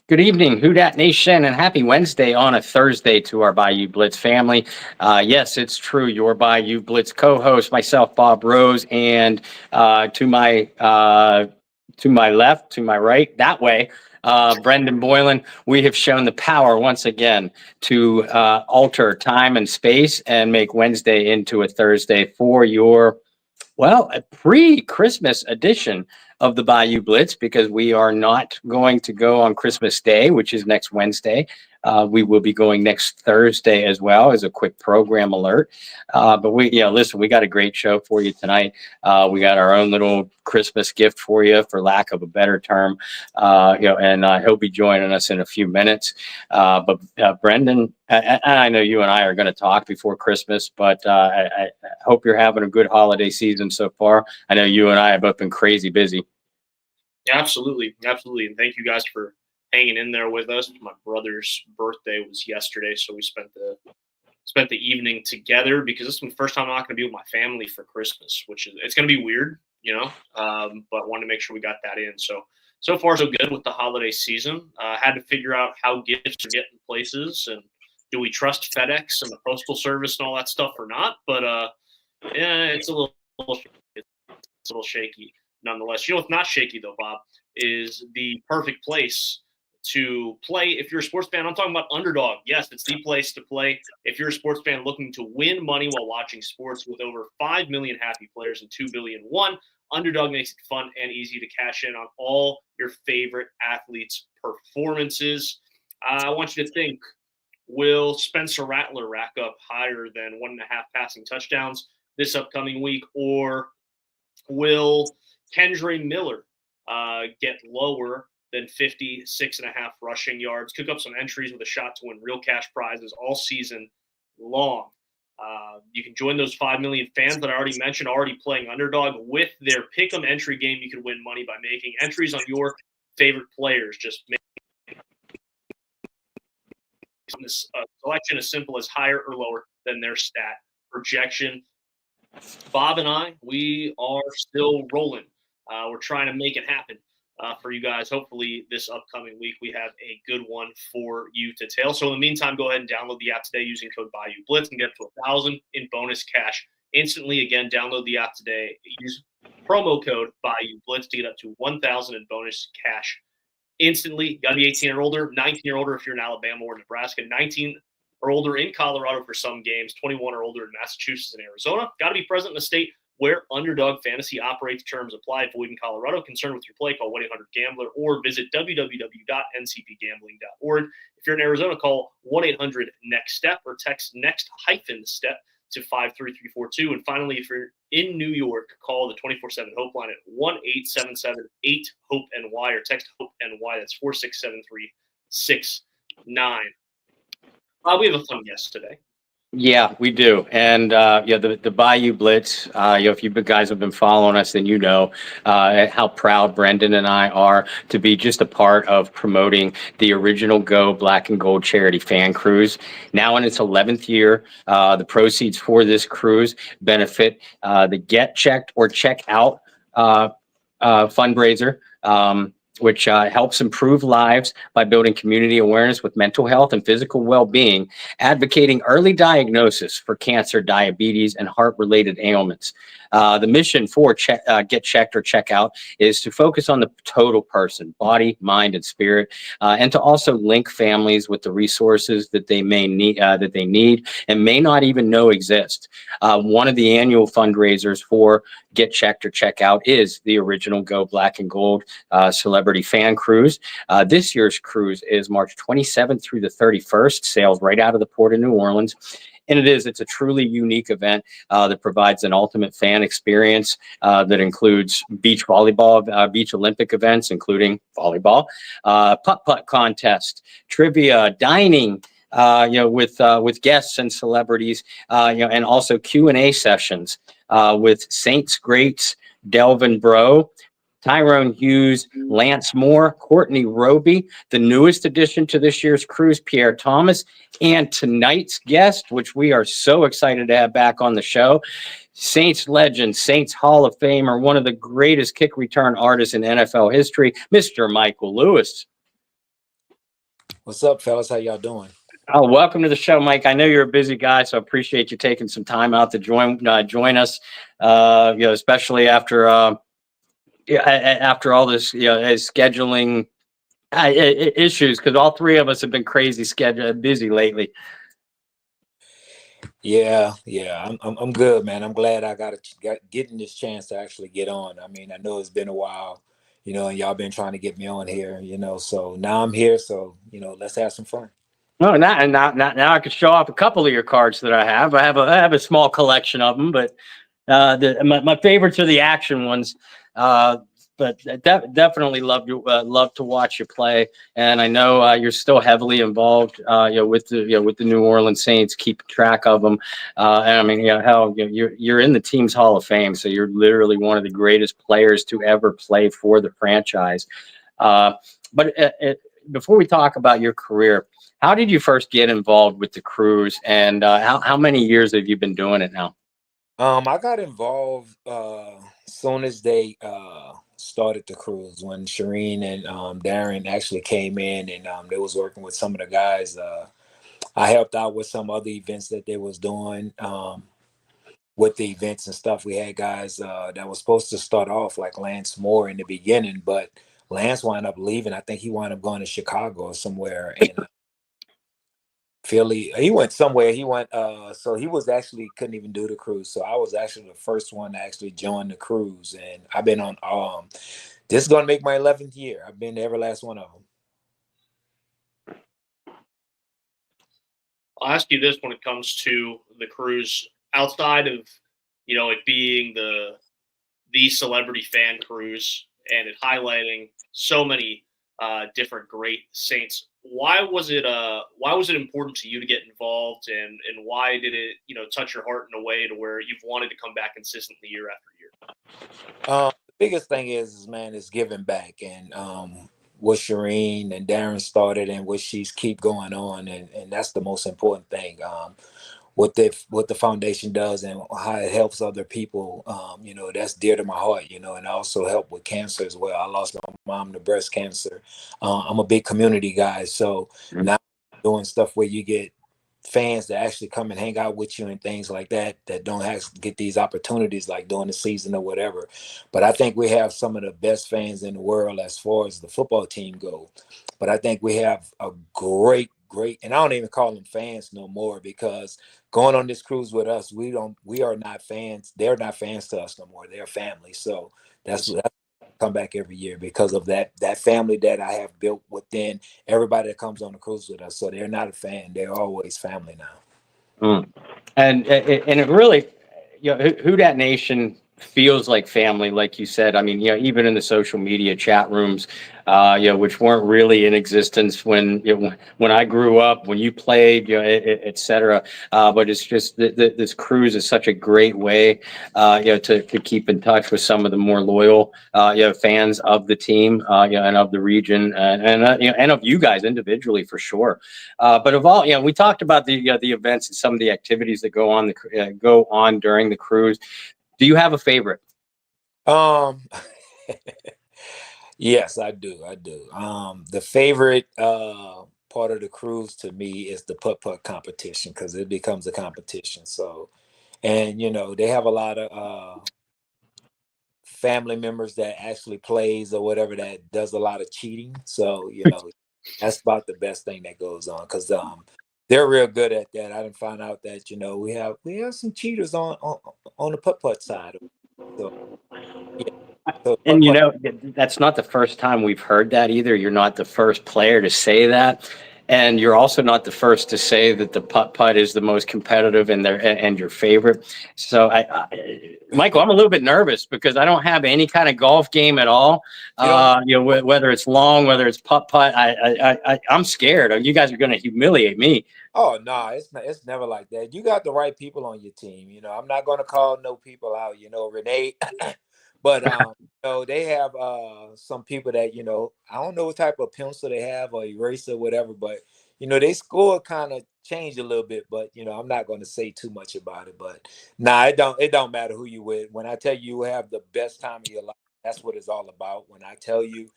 Good evening, Who Dat Nation, and happy Wednesday on a Thursday to our Bayou Blitz family. Yes, it's true. Your Bayou Blitz co-host, myself, Bob Rose, and to my left, to my right, that way, Brendan Boylan. We have shown the power once again to alter time and space and make Wednesday into a Thursday for your a pre-Christmas edition of the Bayou Blitz because we are not going to go on Christmas Day, which is next Wednesday. We will be going next Thursday as well as a quick program alert. But listen, we got a great show for you tonight. We got our own little Christmas gift for you, for lack of a better term. And he'll be joining us in a few minutes. But Brendan, I know you and I are going to talk before Christmas, but I hope you're having a good holiday season so far. I know you and I have both been crazy busy. Yeah, absolutely, absolutely, and thank you guys for hanging in there with us. My brother's birthday was yesterday, so we spent the evening together because this is the first time I'm not going to be with my family for Christmas, which is it's going to be weird, but wanted to make sure we got that in. So far so good with the holiday season. Had to figure out how gifts are getting places and do we trust FedEx and the postal service and all that stuff or not? But yeah, it's a little shaky nonetheless. You know what's not shaky though, Bob, is the perfect place to play if you're a sports fan. I'm talking about Underdog. Yes, it's the place to play if you're a sports fan looking to win money while watching sports. With over 5 million happy players and 2 billion won, Underdog makes it fun and easy to cash in on all your favorite athletes' performances. I want you to think, will Spencer Rattler rack up higher than 1.5 passing touchdowns this upcoming week, or will Kendre Miller get lower than 56.5 rushing yards, cook up some entries with a shot to win real cash prizes all season long? You can join those 5 million fans that I already mentioned, already playing Underdog with their Pick'em entry game. You can win money by making entries on your favorite players. Just make this selection as simple as higher or lower than their stat projection. Bob and I, we are still rolling. We're trying to make it happen for you guys. Hopefully this upcoming week we have a good one for you to tell. So in the meantime, go ahead and download the app today using code Bayou Blitz and get up to 1,000 in bonus cash instantly. Again, download the app today. Use promo code Bayou Blitz to get up to 1,000 in bonus cash instantly. Got to be 18 or older, 19 or older if you're in Alabama or Nebraska, 19 or older in Colorado for some games, 21 or older in Massachusetts and Arizona. Got to be present in the state where Underdog Fantasy operates. Terms apply. If void in Colorado. Concerned with your play, call 1-800-GAMBLER or visit www.ncpgambling.org. If you're in Arizona, call 1-800-NEXT-STEP or text NEXT-STEP to 53342. And finally, if you're in New York, call the 24/7 Hope line at 1-877-8-HOPE-NY or text HOPE-NY. That's 467-369. We have a fun guest today. Yeah, we do. And the Bayou Blitz, if you guys have been following us, then you know how proud Brendan and I are to be just a part of promoting the original Go Black and Gold charity fan cruise. Now in its 11th year, the proceeds for this cruise benefit the Get Checked or Check Out fundraiser, which helps improve lives by building community awareness with mental health and physical well-being, advocating early diagnosis for cancer, diabetes, and heart-related ailments. The mission for Get Checked or Check Out is to focus on the total person, body, mind, and spirit, and to also link families with the resources that they may need, and may not even know exist. One of the annual fundraisers for Get Checked or Check Out is the original Go Black and Gold Celebrity Fan Cruise. This year's cruise is March 27th through the 31st, sails right out of the port of New Orleans. And it's a truly unique event that provides an ultimate fan experience that includes beach volleyball, beach Olympic events, including volleyball, putt-putt contest, trivia, dining, with guests and celebrities, and also Q&A sessions with Saints greats Delvin Breaux, Tyrone Hughes, Lance Moore, Courtney Roby, the newest addition to this year's cruise, Pierre Thomas, and tonight's guest, which we are so excited to have back on the show, Saints legend, Saints Hall of Famer, one of the greatest kick return artists in NFL history, Mr. Michael Lewis. What's up, fellas? How y'all doing? Oh, welcome to the show, Mike. I know you're a busy guy, so I appreciate you taking some time out to join us. Especially after after all this, scheduling issues, because all three of us have been crazy busy lately. Yeah. I'm good, man. I'm glad I got getting this chance to actually get on. I mean, I know it's been a while, and y'all been trying to get me on here, So now I'm here. So let's have some fun. No, now I could show off a couple of your cards that I have. I have a small collection of them, but my favorites are the action ones. But definitely love to watch you play, and I know you're still heavily involved, with the New Orleans Saints, keeping track of them. And I mean, hell, you're in the team's Hall of Fame, so you're literally one of the greatest players to ever play for the franchise. But before we talk about your career, how did you first get involved with the Cruise, and how many years have you been doing it now? I got involved soon as they started the cruise when Shireen and Darren actually came in and they was working with some of the guys. I helped out with some other events that they was doing. With the events and stuff, we had guys that was supposed to start off like Lance Moore in the beginning, but Lance wound up leaving. I think he wound up going to Chicago or somewhere, and Philly. He went somewhere. He went. So he was actually couldn't even do the cruise. So I was actually the first one to actually join the cruise, and I've been on. This is gonna make my 11th year. I've been to every last one of them. I'll ask you this when it comes to the cruise, outside of it being the celebrity fan cruise and it highlighting so many different great Saints. Why was it important to you to get involved, and why did it touch your heart in a way to where you've wanted to come back consistently year after year? The biggest thing is man, is giving back, and what Shireen and Darren started, and what she's keep going on, and that's the most important thing. What the foundation does and how it helps other people, that's dear to my heart, and I also help with cancer as well. I lost my mom to breast cancer. I'm a big community guy, so now doing stuff where you get fans that actually come and hang out with you and things like that don't get these opportunities like during the season or whatever. But I think we have some of the best fans in the world as far as the football team goes. But I think we have a great, and I don't even call them fans no more, because going on this cruise with us, we are not fans. They're not fans to us no more. They're family. So that's come back every year because of that family that I have built within everybody that comes on the cruise with us. So they're not a fan. They're always family now. And it really, who that nation feels like family, like you said. I mean, even in the social media chat rooms, which weren't really in existence when I grew up, when you played, et cetera. But it's just this cruise is such a great way, to keep in touch with some of the more loyal, fans of the team, and of the region, and of you guys individually for sure. But of all, we talked about the events and some of the activities that go on during the cruise. Do you have a favorite? Um, yes, I do. The favorite part of the cruise to me is the putt competition, because it becomes a competition. So, and they have a lot of family members that actually plays or whatever that does a lot of cheating. So that's about the best thing that goes on, because they're real good at that. I didn't find out that we have some cheaters on the putt side. So yeah, so And putt. that's not the first time we've heard that either. You're not the first player to say that. And you're also not the first to say that the putt is the most competitive and your favorite. So Michael, I'm a little bit nervous because I don't have any kind of golf game at all. Whether it's long, whether it's putt, I'm scared. You guys are going to humiliate me. Oh no, it's never like that. You got the right people on your team. I'm not gonna call no people out, Renee. But they have some people that, I don't know what type of pencil they have or eraser or whatever, but they score kind of change a little bit, but I'm not gonna say too much about it. But nah, it don't matter who you with. When I tell you have the best time of your life, that's what it's all about. When I tell you,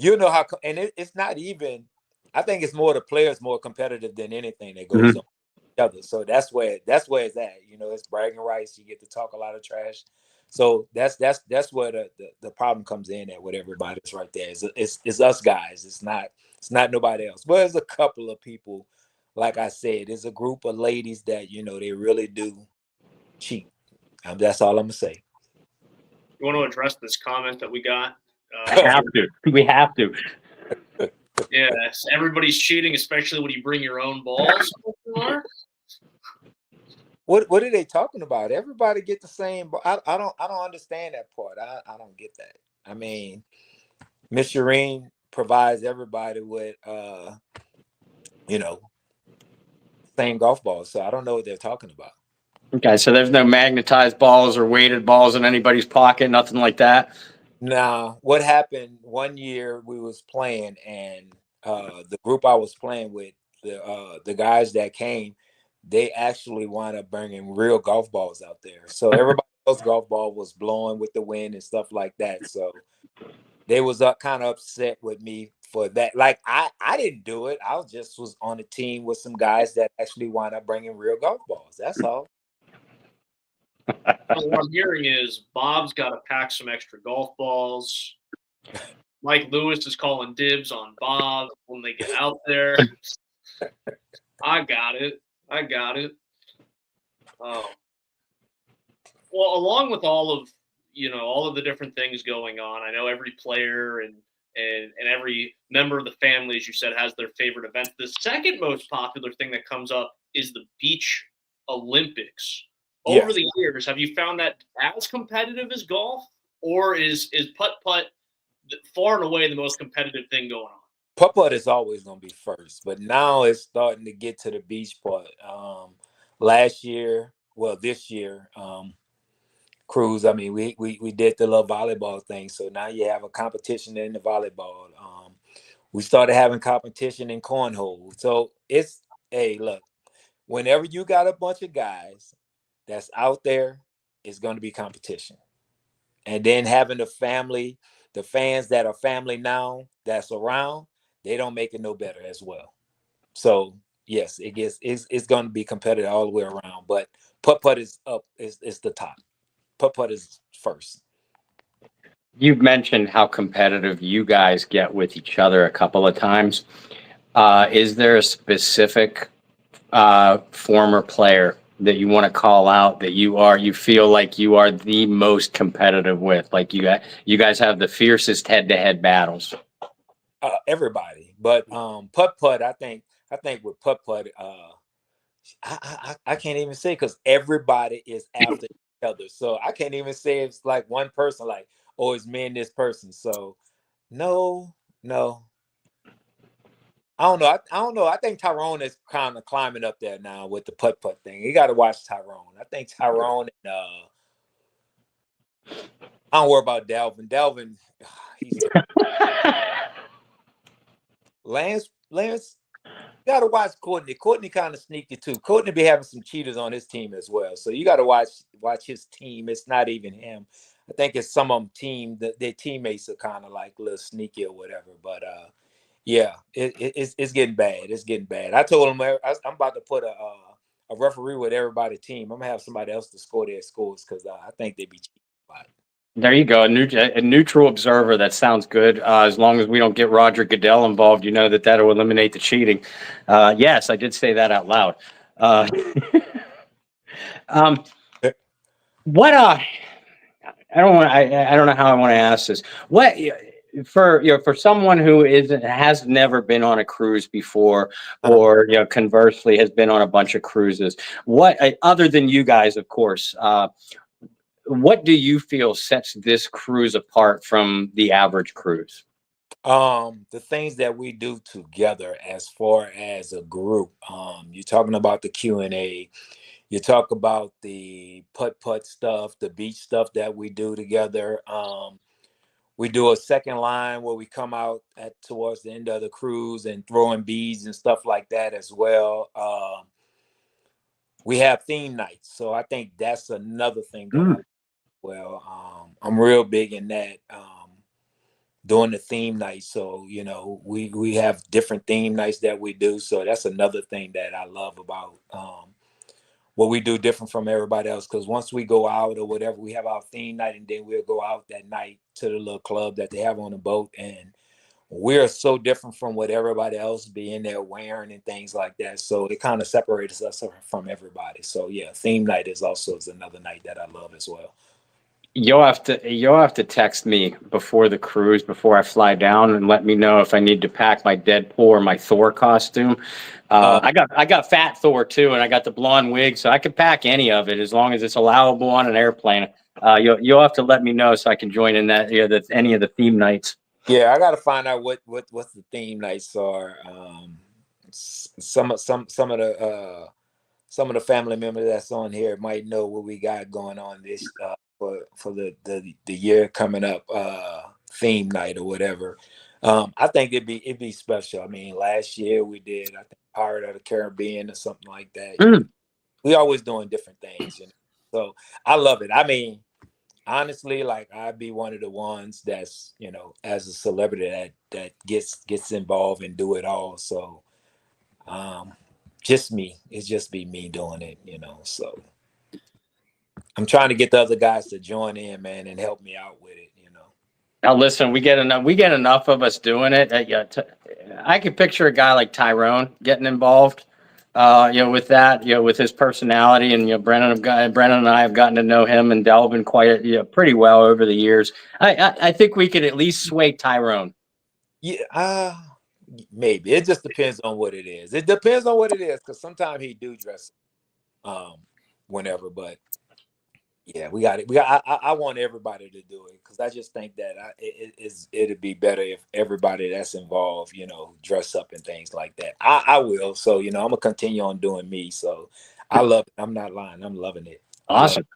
how, and it's not even I think it's more the players more competitive than anything that goes Mhm. on each other. So that's where it's at. You know, it's bragging rights. You get to talk a lot of trash. So that's where the problem comes in at with everybody's right there. It's us guys. It's not nobody else. Well, there's a couple of people, like I said, there's a group of ladies that they really do cheat. That's all I'm gonna say. You want to address this comment that we got? Have to. We have to. Yes, everybody's cheating, especially when you bring your own balls. What are they talking about? Everybody get the same. I don't understand that part. I don't get that. I mean, Miss Shireen provides everybody with you know same golf balls. So I don't know what they're talking about. Okay, so there's no magnetized balls or weighted balls in anybody's pocket, nothing like that. Now, what happened one year we was playing, and the group I was playing with, the guys that came, they actually wound up bringing real golf balls out there. So everybody else's golf ball was blowing with the wind and stuff like that. So they was kind of upset with me for that. Like I didn't do it. Was on a team with some guys that actually wound up bringing real golf balls. That's all. So what I'm hearing is Bob's got to pack some extra golf balls. Mike Lewis is calling dibs on Bob when they get out there. I got it. I got it. Oh. Well, along with all of the different things going on, I know every player and every member of the family, as you said, has their favorite event. The second most popular thing that comes up is the beach Olympics. Over Yes. the years, have you found that as competitive as golf, or is putt putt far and away the most competitive thing going on? Putt putt is always going to be first, but now it's starting to get to the beach part. This year, cruise. I mean, we did the little volleyball thing, so now you have a competition in the volleyball. We started having competition in cornhole. So it's hey, look, whenever you got a bunch of guys that's out there, it's going to be competition. And then having the fans that are family now that's around, they don't make it no better as well. So yes, it's going to be competitive all the way around. But putt putt is up is the top. Putt putt is first. You've mentioned how competitive you guys get with each other a couple of times. Is there a specific former player that you want to call out that you feel like you are the most competitive with? Like you guys have the fiercest head-to-head battles. Everybody, but putt putt. I think with putt putt, I can't even say because everybody is after each other. So I can't even say it's like one person. Like, oh, it's me and this person. So no, no. I don't know. I don't know. I think Tyrone is kind of climbing up there now with the putt putt thing. You got to watch Tyrone. I think Tyrone and I don't worry about Delvin. Delvin, he's Lance. You got to watch Courtney. Courtney kind of sneaky too. Courtney be having some cheaters on his team as well. So you got to watch his team. It's not even him. I think it's some of them their teammates are kind of like a little sneaky or whatever. But yeah, it's getting bad. It's getting bad. I told him I'm about to put a referee with everybody's team. I'm gonna have somebody else to score their scores because I think they be cheating a lot. There you go. A neutral observer. That sounds good. As long as we don't get Roger Goodell involved, you know that'll eliminate the cheating. Yes, I did say that out loud. Uh, um, what I don't want. I don't know how I want to ask this. What for someone who has never been on a cruise before, or conversely has been on a bunch of cruises. What other than you guys, of course. What do you feel sets this cruise apart from the average cruise? The things that we do together as far as a group. You're talking about the Q&A. You talk about the putt putt stuff, the beach stuff that we do together. We do a second line where we come out towards the end of the cruise and throwing beads and stuff like that as well. We have theme nights, so I think that's another thing that I'm real big in that. doing the theme night. So, you know, we have different theme nights that we do. So that's another thing that I love about what we do different from everybody else. Because once we go out or whatever, we have our theme night, and then we'll go out that night to the little club that they have on the boat. And we're so different from what everybody else being there wearing and things like that. So it kind of separates us from everybody. So yeah, theme night is another night that I love as well. You'll have to text me before the cruise, before I fly down, and let me know if I need to pack my Deadpool or my Thor costume. I got Fat Thor too, and I got the blonde wig, so I can pack any of it as long as it's allowable on an airplane. You'll have to let me know so I can join in that, any of the theme nights. Yeah, I got to find out what the theme nights are. Some of the family members that's on here might know what we got going on this for the year coming up, theme night or whatever. I think it'd be special. I mean, last year we did, I think, Pirate of the Caribbean or something like that. Mm. We always doing different things, you know. So I love it. I mean, honestly, like, I'd be one of the ones that's, you know, as a celebrity that gets involved and do it all. So just me. It's just be me doing it, you know. So I'm trying to get the other guys to join in, man, and help me out with it, you know. Now, listen, we get enough of us doing it. I could picture a guy like Tyrone getting involved, with that, with his personality, and Brendan and I have gotten to know him and Delvin pretty well over the years. I think we could at least sway Tyrone. Yeah, maybe. It just depends on what it is. It depends on what it is, because sometimes he do dress whenever, but yeah, we got it. I want everybody to do it, because I just think that it'd be better if everybody that's involved, you know, dress up and things like that. I will. So, you know, I'm gonna continue on doing me. So I love it. I'm not lying. I'm loving it. Awesome.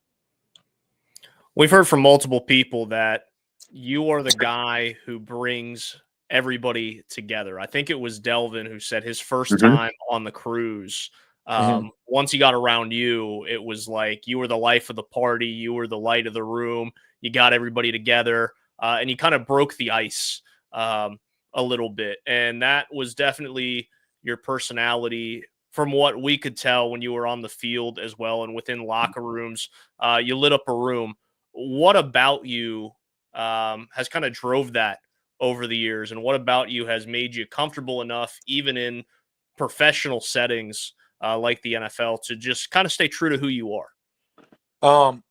We've heard from multiple people that you are the guy who brings everybody together. I think it was Delvin who said his first time on the cruise, once he got around you, it was like you were the life of the party. You were the light of the room. You got everybody together, and you kind of broke the ice a little bit. And that was definitely your personality from what we could tell when you were on the field as well, and within locker rooms. You lit up a room. What about you has kind of drove that over the years? And what about you has made you comfortable enough, even in professional settings like the NFL, to just kind of stay true to who you are?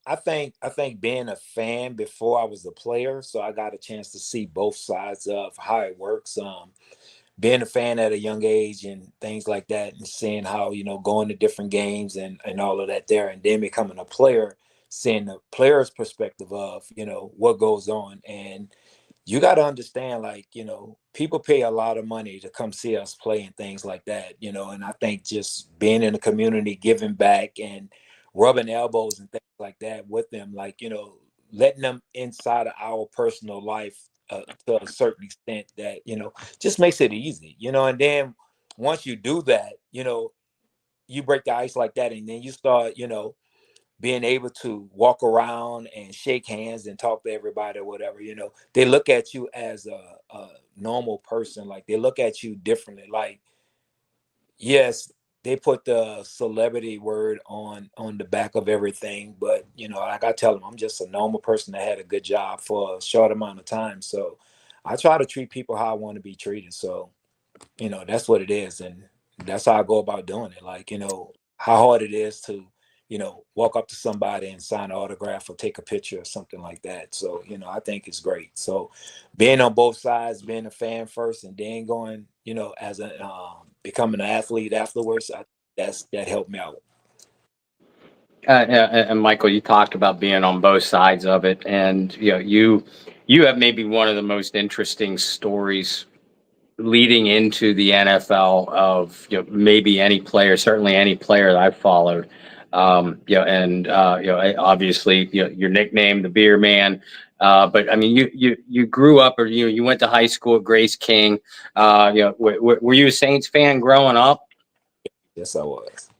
I think being a fan before I was a player, so I got a chance to see both sides of how it works. Being a fan at a young age and things like that, and seeing how, you know, going to different games and all of that there, and then becoming a player, seeing the player's perspective of, you know, what goes on. And you got to understand, like, you know, people pay a lot of money to come see us play and things like that, you know. And I think just being in the community, giving back and rubbing elbows and things like that with them, like, you know, letting them inside of our personal life to a certain extent, that, you know, just makes it easy, you know. And then once you do that, you know, you break the ice like that, and then you start, you know, being able to walk around and shake hands and talk to everybody or whatever, you know, they look at you as a normal person. Like, they look at you differently. Like, yes, they put the celebrity word on the back of everything, but, you know, like I tell them, I'm just a normal person that had a good job for a short amount of time. So I try to treat people how I want to be treated. So, you know, that's what it is. And that's how I go about doing it. Like, you know, how hard it is to, you know, walk up to somebody and sign an autograph or take a picture or something like that. So, you know, I think it's great. So being on both sides, being a fan first, and then going, you know, as a becoming an athlete afterwards, that helped me out. And Michael, you talked about being on both sides of it, and you have maybe one of the most interesting stories leading into the NFL of, maybe any player, certainly any player that I've followed. Obviously, your nickname, the Beer Man. But I mean, you grew up, or you went to high school at Grace King. Were you a Saints fan growing up? Yes, I was.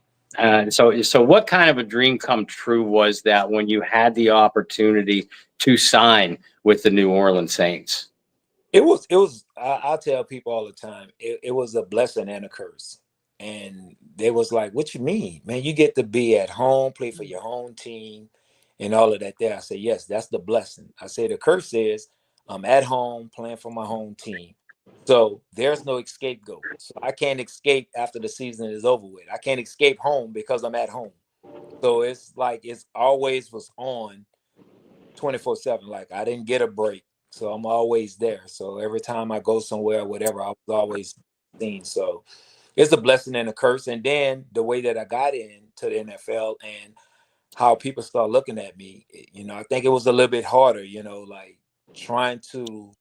So what kind of a dream come true was that when you had the opportunity to sign with the New Orleans Saints? I tell people all the time, it was a blessing and a curse. And they was like, what you mean, man? You get to be at home, play for your home team and all of that there. I say, yes, that's the blessing. I say the curse is I'm at home playing for my home team. So there's no scapegoat. So I can't escape after the season is over with. I can't escape home because I'm at home. So it's like it's always was on 24/7. Like I didn't get a break. So I'm always there. So every time I go somewhere, whatever, I was always seen. So it's a blessing and a curse. And then the way that I got into the NFL and how people start looking at me, I think it was a little bit harder, like trying to,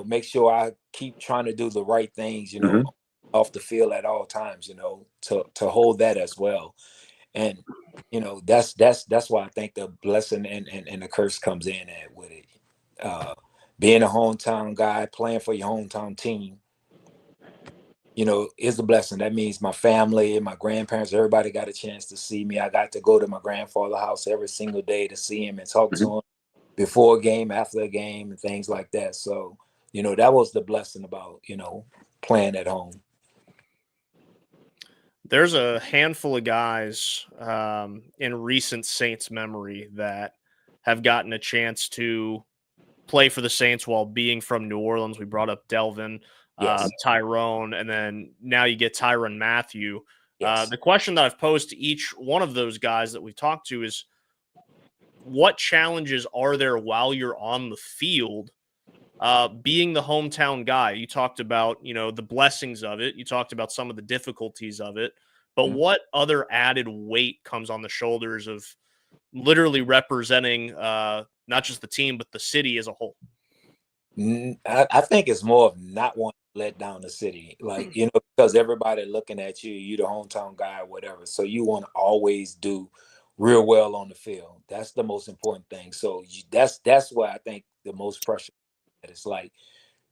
make sure I keep trying to do the right things, Mhm. off the field at all times, to hold that as well. And that's why I think the blessing and the curse comes in at with it. Being a hometown guy, playing for your hometown team, is a blessing. That means my family, my grandparents, everybody got a chance to see me. I got to go to my grandfather's house every single day to see him and talk Mhm. to him before a game, after a game, and things like that. So, that was the blessing about, playing at home. There's a handful of guys in recent Saints memory that have gotten a chance to play for the Saints while being from New Orleans. We brought up Delvin, Yes. Tyrone, and then now you get Tyrann Mathieu. Yes. The question that I've posed to each one of those guys that we've talked to is, what challenges are there while you're on the field? Being the hometown guy, you talked about, the blessings of it. You talked about some of the difficulties of it. But Mhm. what other added weight comes on the shoulders of literally representing not just the team, but the city as a whole? I think it's more of not wanting to let down the city, like because everybody looking at you, you the hometown guy, or whatever. So you want to always do real well on the field. That's the most important thing. So that's why I think the most pressure. It's like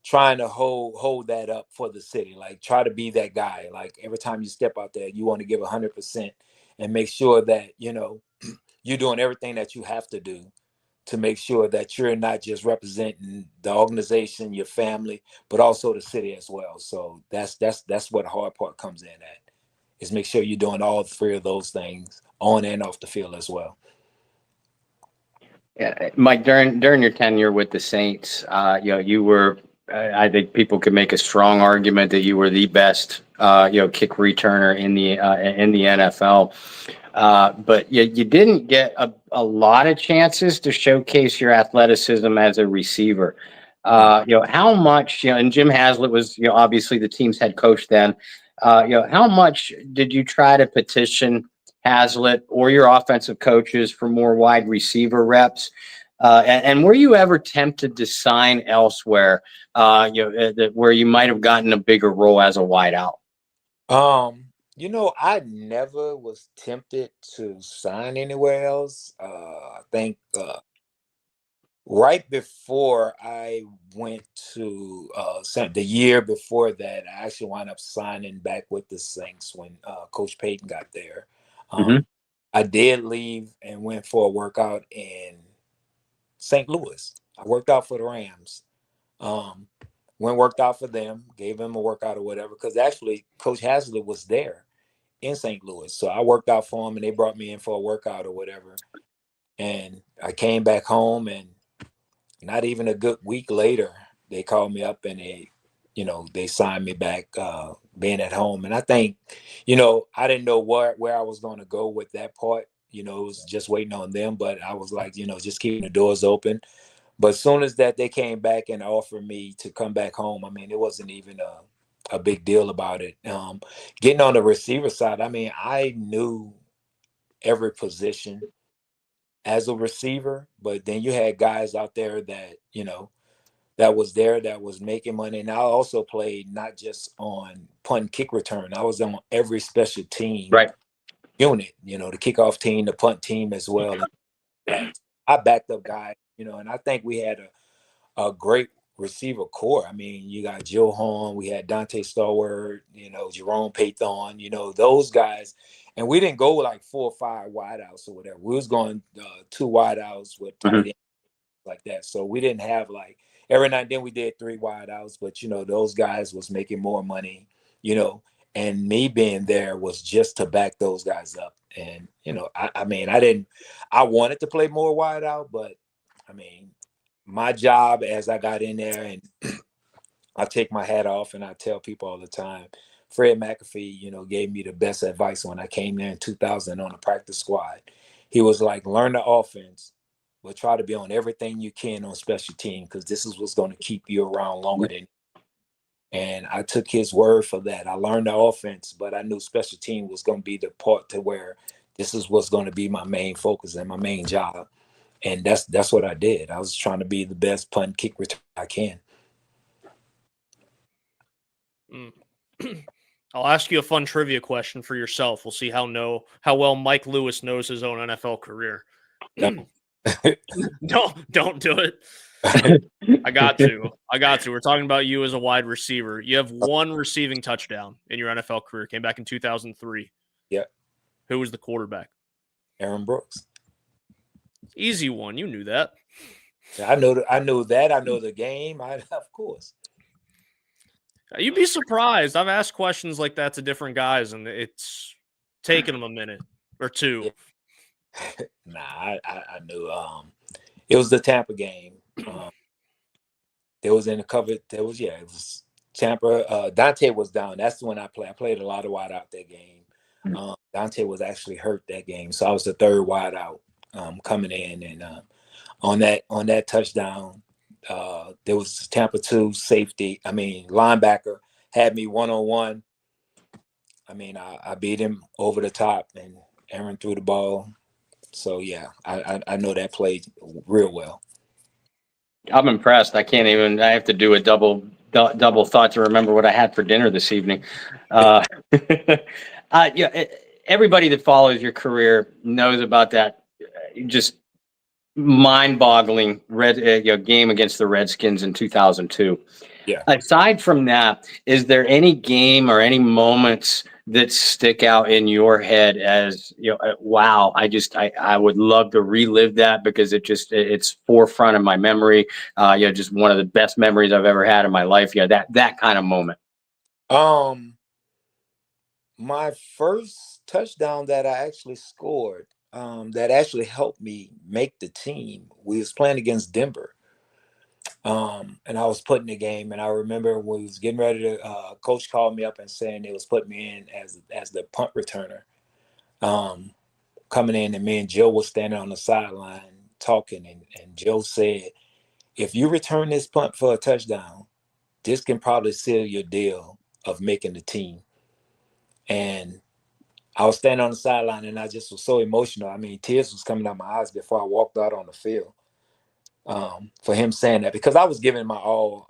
trying to hold that up for the city. Like try to be that guy. Like every time you step out there, you want to give 100% and make sure that you're doing everything that you have to do to make sure that you're not just representing the organization, your family, but also the city as well. So that's what the hard part comes in at, is make sure you're doing all three of those things on and off the field as well. Yeah, Mike, during your tenure with the Saints, you were. I think people could make a strong argument that you were the best, kick returner in the NFL. But you didn't get a lot of chances to showcase your athleticism as a receiver. How much, and Jim Haslett was, obviously the team's head coach then. How much did you try to petition Haslett or your offensive coaches for more wide receiver reps? And were you ever tempted to sign elsewhere, where you might have gotten a bigger role as a wideout? I never was tempted to sign anywhere else. I think right before I went to the year before that, I actually wound up signing back with the Saints when Coach Payton got there. Hmm. I did leave and went for a workout in St. Louis. I worked out for the Rams. Um, worked out for them, gave them a workout or whatever, because actually Coach Haslett was there in St. Louis. So I worked out for him and they brought me in for a workout or whatever. And I came back home, and not even a good week later, they called me up and they signed me back, being at home. And I think, I didn't know where I was going to go with that part. It was just waiting on them, but I was like, just keeping the doors open. But as soon as that they came back and offered me to come back home, I mean, it wasn't even a big deal about it. Getting on the receiver side, I mean, I knew every position as a receiver, but then you had guys out there that, that was there, that was making money. And I also played not just on punt and kick return. I was on every special team Right. unit, the kickoff team, the punt team as well. I backed up guys, and I think we had a great receiver core. I mean, you got Joe Horn, we had Dante Stallworth, Jerome Paython, those guys. And we didn't go like 4 or 5 wideouts or whatever. We was going 2 wideouts with tight Hmm. ends like that. So we didn't have like, every now and then we did 3 wideouts, but those guys was making more money, and me being there was just to back those guys up. And I mean, I wanted to play more wideout, but I mean, my job as I got in there, and I take my hat off and I tell people all the time, Fred McAfee, gave me the best advice when I came there in 2000 on the practice squad. He was like, learn the offense, but try to be on everything you can on special team, because this is what's going to keep you around longer than. And I took his word for that. I learned the offense, but I knew special team was going to be the part to where this is what's going to be my main focus and my main job. And that's what I did. I was trying to be the best punt kick return I can. I'll ask you a fun trivia question for yourself. We'll see how well Mike Lewis knows his own NFL career. No. Don't do it. I got to. We're talking about you as a wide receiver. You have one receiving touchdown in your NFL career. Came back in 2003. Yeah. Who was the quarterback? Aaron Brooks. Easy one. You knew that. I know that. I know the game. Of course. You'd be surprised. I've asked questions like that to different guys, and it's taken them a minute or two. Yeah. Nah, I knew. It was the Tampa game. It was in the cover. It was Tampa. Dante was down. That's the one I played. I played a lot of wide out that game. Dante was actually hurt that game, so I was the third wide out coming in, and on that touchdown, there was Tampa 2 linebacker had me 1-on-1. I mean, I beat him over the top, and Aaron threw the ball. So yeah, I know that play real well. I'm impressed. I have to do a double thought to remember what I had for dinner this evening. Everybody that follows your career knows about that. Just mind-boggling game against the Redskins in 2002. Yeah. Aside from that, is there any game or any moments that stick out in your head as wow, I would love to relive that, because it's forefront of my memory. Just one of the best memories I've ever had in my life. That kind of moment. My first touchdown that I actually scored, that actually helped me make the team, we was playing against Denver. And I was put in the game, and I remember when we was getting ready to, coach called me up and saying they was putting me in as the punt returner, coming in, and me and Joe was standing on the sideline talking, and Joe said, if you return this punt for a touchdown, this can probably seal your deal of making the team. And I was standing on the sideline, and I just was so emotional. I mean, tears was coming out my eyes before I walked out on the field. For him saying that, because I was giving my all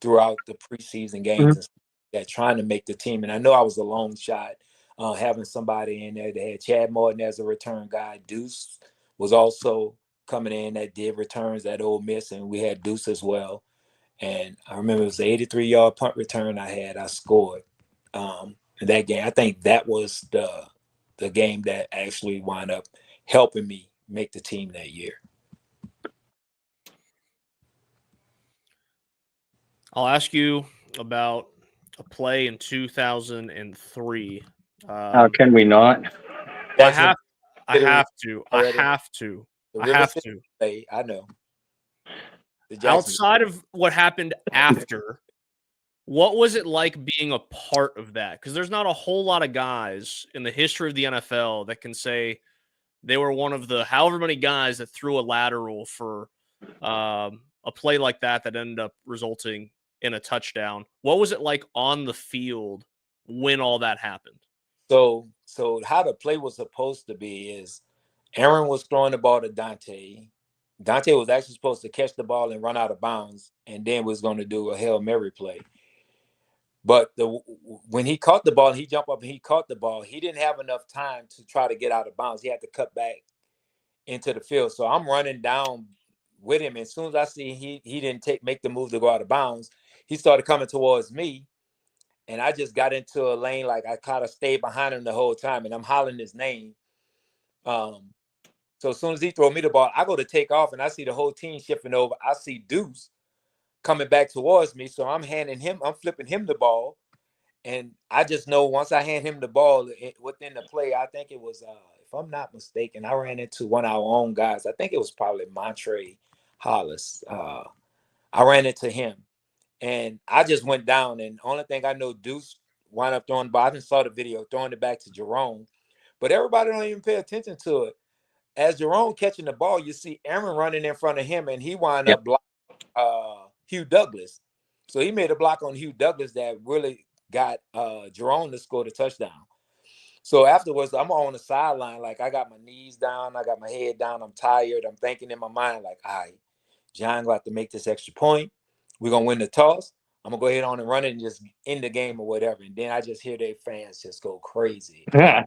throughout the preseason games and stuff like that, trying to make the team. And I know I was a long shot, having somebody in there that had Chad Martin as a return guy. Deuce was also coming in that did returns at Ole Miss, and we had Deuce as well. And I remember it was an 83-yard punt return I scored in that game. I think that was the game that actually wound up helping me make the team that year. I'll ask you about a play in 2003. How can we not? I have to. I know. Outside of what happened after, what was it like being a part of that? Because there's not a whole lot of guys in the history of the NFL that can say they were one of the however many guys that threw a lateral for a play like that ended up resulting in a touchdown. What was it like on the field when all that happened? So how the play was supposed to be is Aaron was throwing the ball to Dante. Dante was actually supposed to catch the ball and run out of bounds, and then was going to do a Hail Mary play. But when he caught the ball, he jumped up and he caught the ball. He didn't have enough time to try to get out of bounds. He had to cut back into the field. So I'm running down with him. As soon as I see he didn't make the move to go out of bounds, he started coming towards me. And I just got into a lane, like I kind of stayed behind him the whole time, and I'm hollering his name. So as soon as he throw me the ball, I go to take off, and I see the whole team shifting over. I see Deuce coming back towards me. So I'm flipping him the ball. And I just know once I hand him the ball within the play, I think it was, if I'm not mistaken, I ran into one of our own guys. I think it was probably Montre Hollis. I ran into him and I just went down. And only thing I know, Deuce wound up throwing the ball. I just saw the video, throwing it back to Jerome. But everybody don't even pay attention to it. As Jerome catching the ball, you see Aaron running in front of him, and he wound up blocking Hugh Douglas. So he made a block on Hugh Douglas that really got Jerome to score the touchdown. So afterwards, I'm on the sideline, like I got my knees down, I got my head down, I'm tired. I'm thinking in my mind, like, all right, John got to make this extra point. We're gonna win the toss. I'm gonna go ahead on and run it and just end the game or whatever. And then I just hear their fans just go crazy. But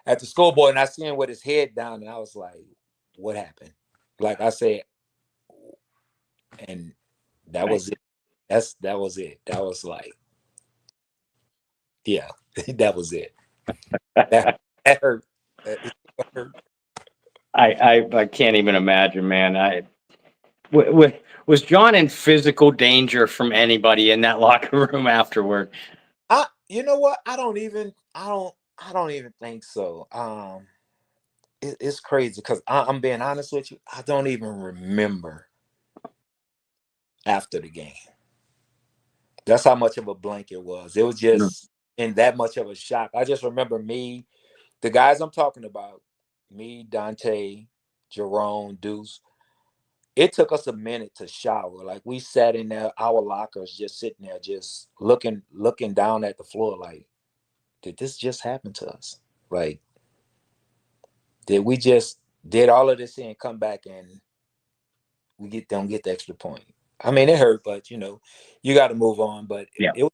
at the scoreboard, and I see him with his head down, and I was like, what happened? Like I said, and that was it. That was it. That was like, yeah, that was it. That hurt. That hurt. I can't even imagine, man. Was John in physical danger from anybody in that locker room afterward? You know what? I don't even think so. It's crazy because I'm being honest with you. I don't even remember after the game. That's how much of a blank it was. It was just in that much of a shock. I just remember me, the guys I'm talking about, me, Dante, Jerome, Deuce. It took us a minute to shower. Like we sat in there, our lockers, just sitting there, just looking down at the floor. Like, did this just happen to us? Like, did we just did all of this and come back and we don't get the extra point? I mean, it hurt, but you got to move on. But it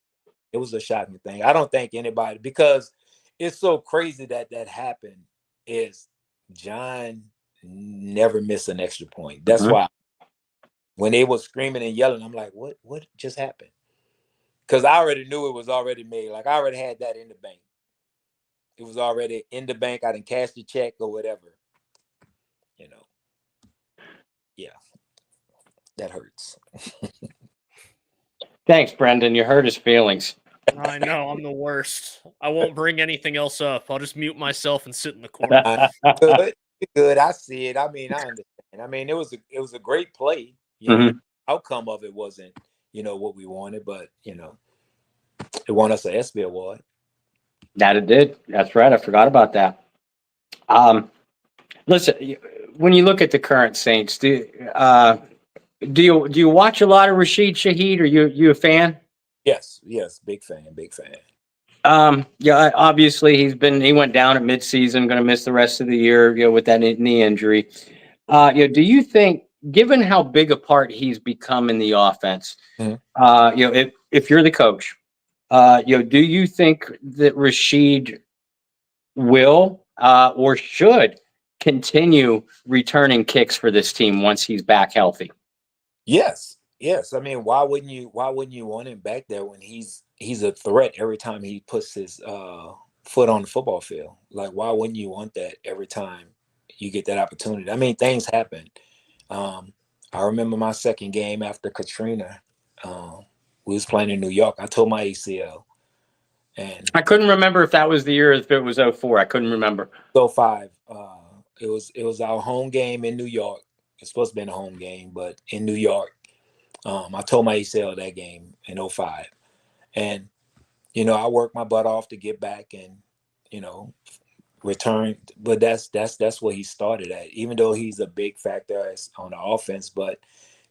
was a shocking thing. I don't think anybody, because it's so crazy that happened, is John never missed an extra point. That's why when they were screaming and yelling, I'm like, what just happened? Because I already knew it was already made. Like I already had that in the bank. It was already in the bank. I didn't cash the check or whatever. Yeah, that hurts. Thanks, Brendan. You hurt his feelings. I know, I'm the worst. I won't bring anything else up. I'll just mute myself and sit in the corner. Good. I see it. I mean, I understand. I mean, it was a great play. The outcome of it wasn't, what we wanted, but it won us an ESPY award. That it did. That's right. I forgot about that. Listen, when you look at the current Saints, do you watch a lot of Rashid Shaheed? Are you a fan? Yes, big fan. Yeah, obviously he went down at midseason, going to miss the rest of the year, with that knee injury. Do you think, given how big a part he's become in the offense, if you're the coach, do you think that Rashid will or should continue returning kicks for this team once he's back healthy? Yes. I mean, why wouldn't you want him back there when he's a threat every time he puts his foot on the football field? Like, why wouldn't you want that every time you get that opportunity? I mean, things happen. I remember my second game after Katrina. We was playing in New York. I tore my ACL. And I couldn't remember if that was the year, if it was 04. I couldn't remember. 05. It was our home game in New York. It's supposed to be a home game, but in New York. I tore my ACL that game in 05. And, I worked my butt off to get back and, return. But that's where he started at, even though he's a big factor on the offense. But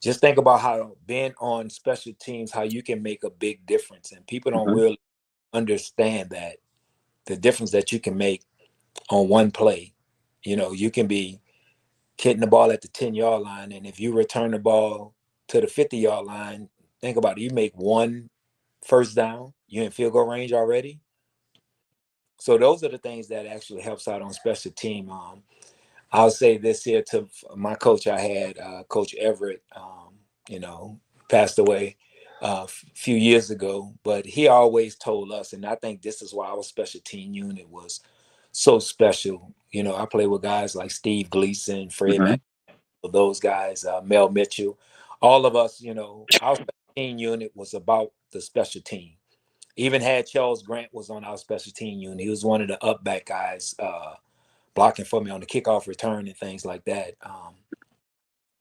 just think about how being on special teams, how you can make a big difference. And people don't really understand that the difference that you can make on one play. You can be hitting the ball at the 10-yard line. And if you return the ball to the 50-yard line, think about it. You make one first down, you're in field goal range already. So those are the things that actually helps out on special team. I'll say this here to my coach I had, Coach Everett, passed away a few years ago, but he always told us, and I think this is why our special team unit was so special. I played with guys like Steve Gleason, Fred Mack, those guys, Mel Mitchell, all of us, our special team unit was about the special team. Even had Charles Grant was on our special team unit. He was one of the up back guys, blocking for me on the kickoff return and things like that.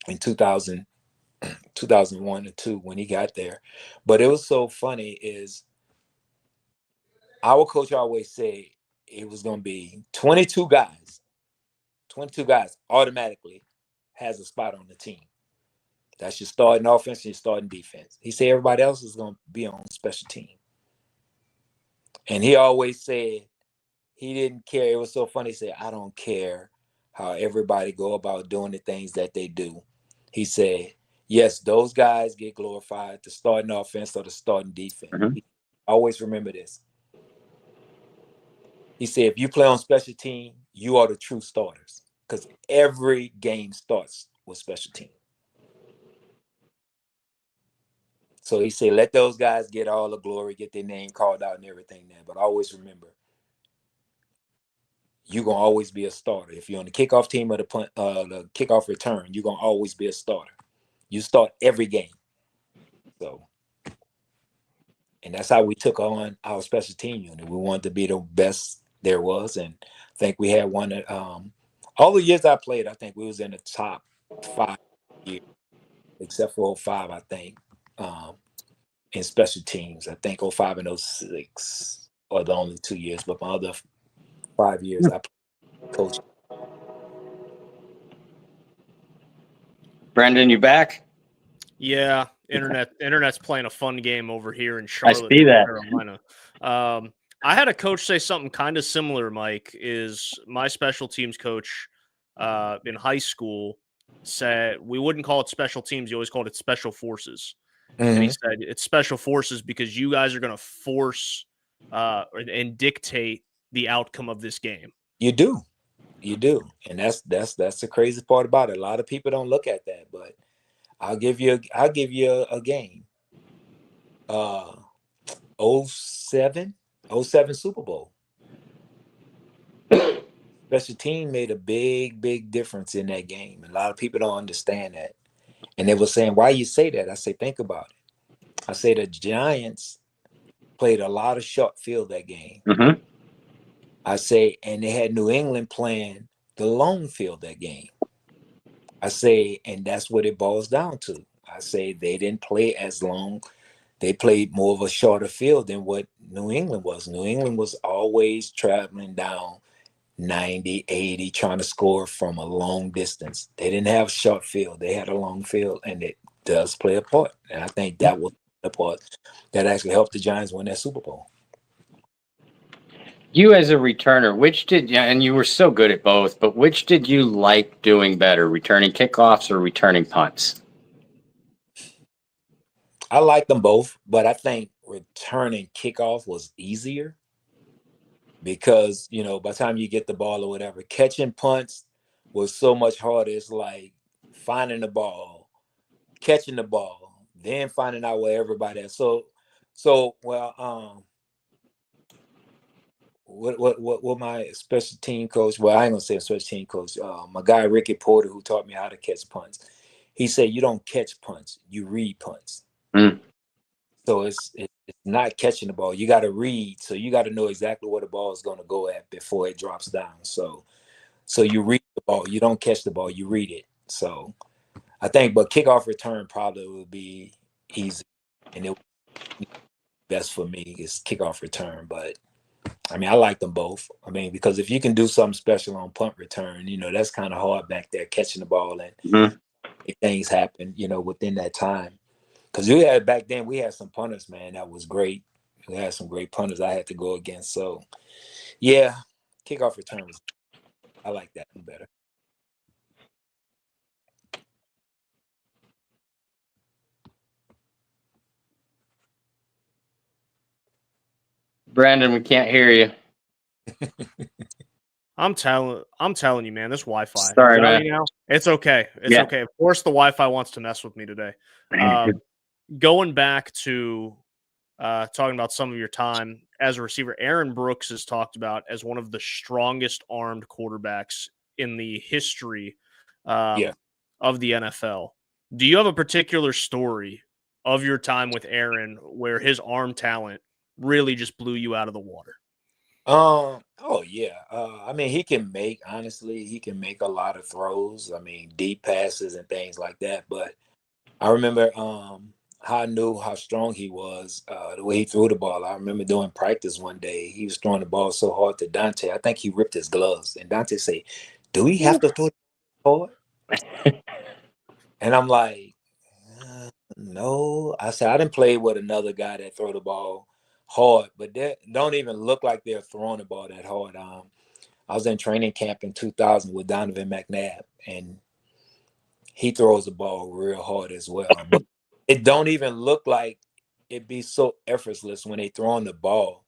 In 2001 and 2 when he got there. But it was so funny is our coach always said it was going to be 22 guys automatically has a spot on the team. That's your starting offense and your starting defense. He said everybody else is going to be on special team. And he always said he didn't care. It was so funny. He said, I don't care how everybody go about doing the things that they do. He said, yes, those guys get glorified, the starting offense or the starting defense. Mm-hmm. Always remember this. He said, if you play on special team, you are the true starters because every game starts with special team. So he said, let those guys get all the glory, get their name called out and everything there. But always remember, you're going to always be a starter. If you're on the kickoff team or the kickoff return, you're going to always be a starter. You start every game. So, and that's how we took on our special team unit. We wanted to be the best there was. And I think we had one that, all the years I played, I think we was in the top 5 years, except for 05, I think, in special teams. I think 05 and 06 are the only 2 years, but my other 5 years I coached. Brendan, you back? Yeah, internet's playing a fun game over here in Charlotte, I see that. Carolina. I had a coach say something kind of similar, Mike, is my special teams coach in high school said we wouldn't call it special teams, you always called it special forces. Mm-hmm. And he said it's special forces because you guys are going to force and dictate the outcome of this game. You do. And that's the crazy part about it. A lot of people don't look at that, but I'll give you a game. 07 Super Bowl. Special team made a big difference in that game. A lot of people don't understand that. And they were saying, why you say that? I say, think about it. I say the Giants played a lot of short field that game. Mm-hmm. I say, and they had New England playing the long field that game. I say, and that's what it boils down to. I say they didn't play as long. They played more of a shorter field than what New England was. New England was always traveling down 90, 80, trying to score from a long distance. They didn't have short field. They had a long field, and it does play a part. And I think that was the part that actually helped the Giants win that Super Bowl. You as a returner, and you were so good at both, but which did you like doing better, returning kickoffs or returning punts? I like them both, but I think returning kickoff was easier because, by the time you get the ball or whatever, catching punts was so much harder. It's like finding the ball, catching the ball, then finding out where everybody is. What my special team coach, well, I ain't gonna say a special team coach, my guy Ricky Porter, who taught me how to catch punts, he said you don't catch punts, you read punts. So it's not catching the ball, you got to read, so you got to know exactly where the ball is going to go at before it drops down. So you read the ball, you don't catch the ball, you read it. So I think, but kickoff return probably would be easy, and it would be best for me is kickoff return. But I mean, I like them both. I mean, because if you can do something special on punt return, that's kind of hard back there catching the ball and things happen, within that time. Because back then we had some punters, man, that was great. We had some great punters I had to go against. So, yeah, kickoff return I like that one better. Brandon, we can't hear you. I'm telling you, man, this Wi-Fi. Sorry, man. It's okay. It's okay. Of course, the Wi-Fi wants to mess with me today. Going back to talking about some of your time as a receiver, Aaron Brooks is talked about as one of the strongest armed quarterbacks in the history of the NFL. Do you have a particular story of your time with Aaron where his arm talent really just blew you out of the water? Oh yeah. I mean, he can make a lot of throws. I mean, deep passes and things like that. But I remember how I knew how strong he was, the way he threw the ball. I remember doing practice one day. He was throwing the ball so hard to Dante. I think he ripped his gloves. And Dante said, "Do we have to throw it hard?" And I'm like, no. I said, I didn't play with another guy that throw the ball hard, but they don't even look like they're throwing the ball that hard. I was in training camp in 2000 with Donovan McNabb, and he throws the ball real hard as well. But it don't even look like it be so effortless when they throwing the ball.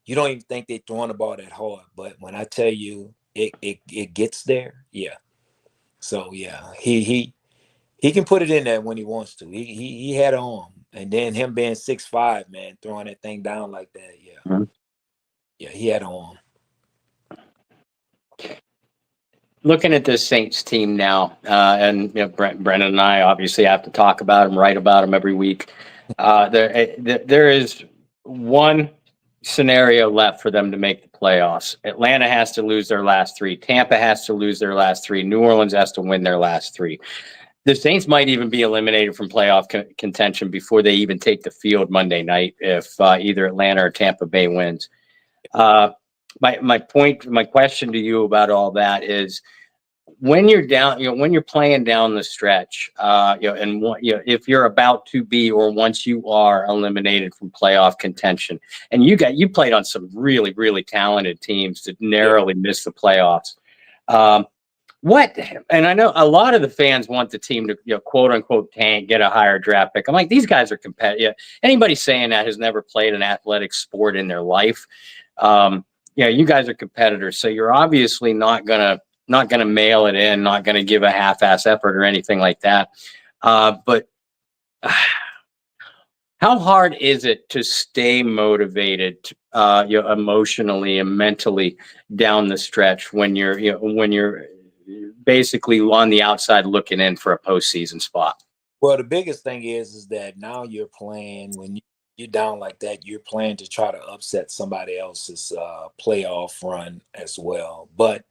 You don't even think they throwing the ball that hard. But when I tell you it gets there, yeah. So yeah, he can put it in there when he wants to. He had an arm, and then him being 6'5", man, throwing that thing down like that. Yeah, Mhm. yeah, he had an arm. Looking at this Saints team now, and Brendan and I obviously have to talk about them, write about them every week. There is one scenario left for them to make the playoffs. Atlanta has to lose their last three. Tampa has to lose their last three. New Orleans has to win their last three. The Saints might even be eliminated from playoff contention before they even take the field Monday night if either Atlanta or Tampa Bay wins. My question to you about all that is, when you're down, when you're playing down the stretch, if you're about to be, or once you are eliminated from playoff contention, and you played on some really, really talented teams that narrowly missed the playoffs. And I know a lot of the fans want the team to, quote unquote, tank, get a higher draft pick. I'm like, these guys are competitive. Anybody saying that has never played an athletic sport in their life. You guys are competitors, so you're obviously not gonna mail it in, not gonna give a half-ass effort or anything like that. But how hard is it to stay motivated, emotionally and mentally down the stretch when you're basically on the outside looking in for a postseason spot? Well, the biggest thing is that now you're playing when you're down like that. You're playing to try to upset somebody else's playoff run as well. But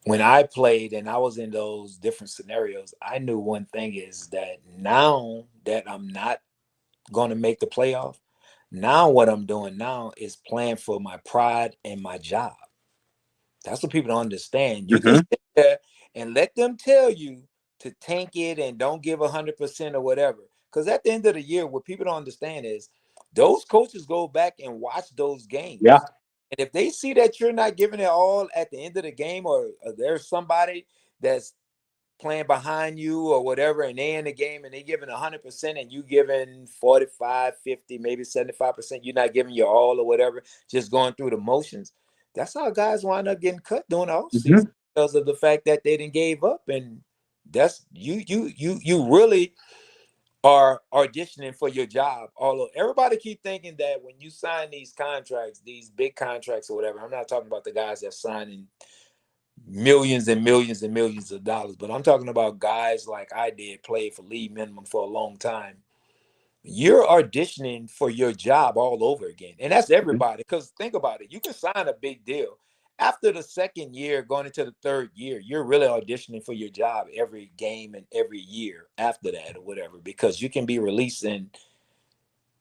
when I played and I was in those different scenarios, I knew one thing is that now that I'm not going to make the playoff, now what I'm doing now is playing for my pride and my job. That's what people don't understand. You can Mm-hmm. sit there and let them tell you to tank it and don't give 100% or whatever. Because at the end of the year, what people don't understand is those coaches go back and watch those Yeah. games. And if they see that you're not giving it all at the end of the game, or there's somebody that's playing behind you or whatever, and they in the game and they giving 100% and you giving 45, 50, maybe 75%, you're not giving your all or whatever, just going through the motions. That's how guys wind up getting cut during the off Mm-hmm. season, because of the fact that they didn't gave up. And that's you really are auditioning for your job. Although everybody keep thinking that when you sign these contracts, these big contracts or whatever, I'm not talking about the guys that signing millions and millions and millions of dollars, but I'm talking about guys like I did, play for league minimum for a long time. You're auditioning for your job all over again. And that's everybody. Because think about it, you can sign a big deal. After the second year, going into the third year, you're really auditioning for your job every game and every year after that or whatever, because you can be released and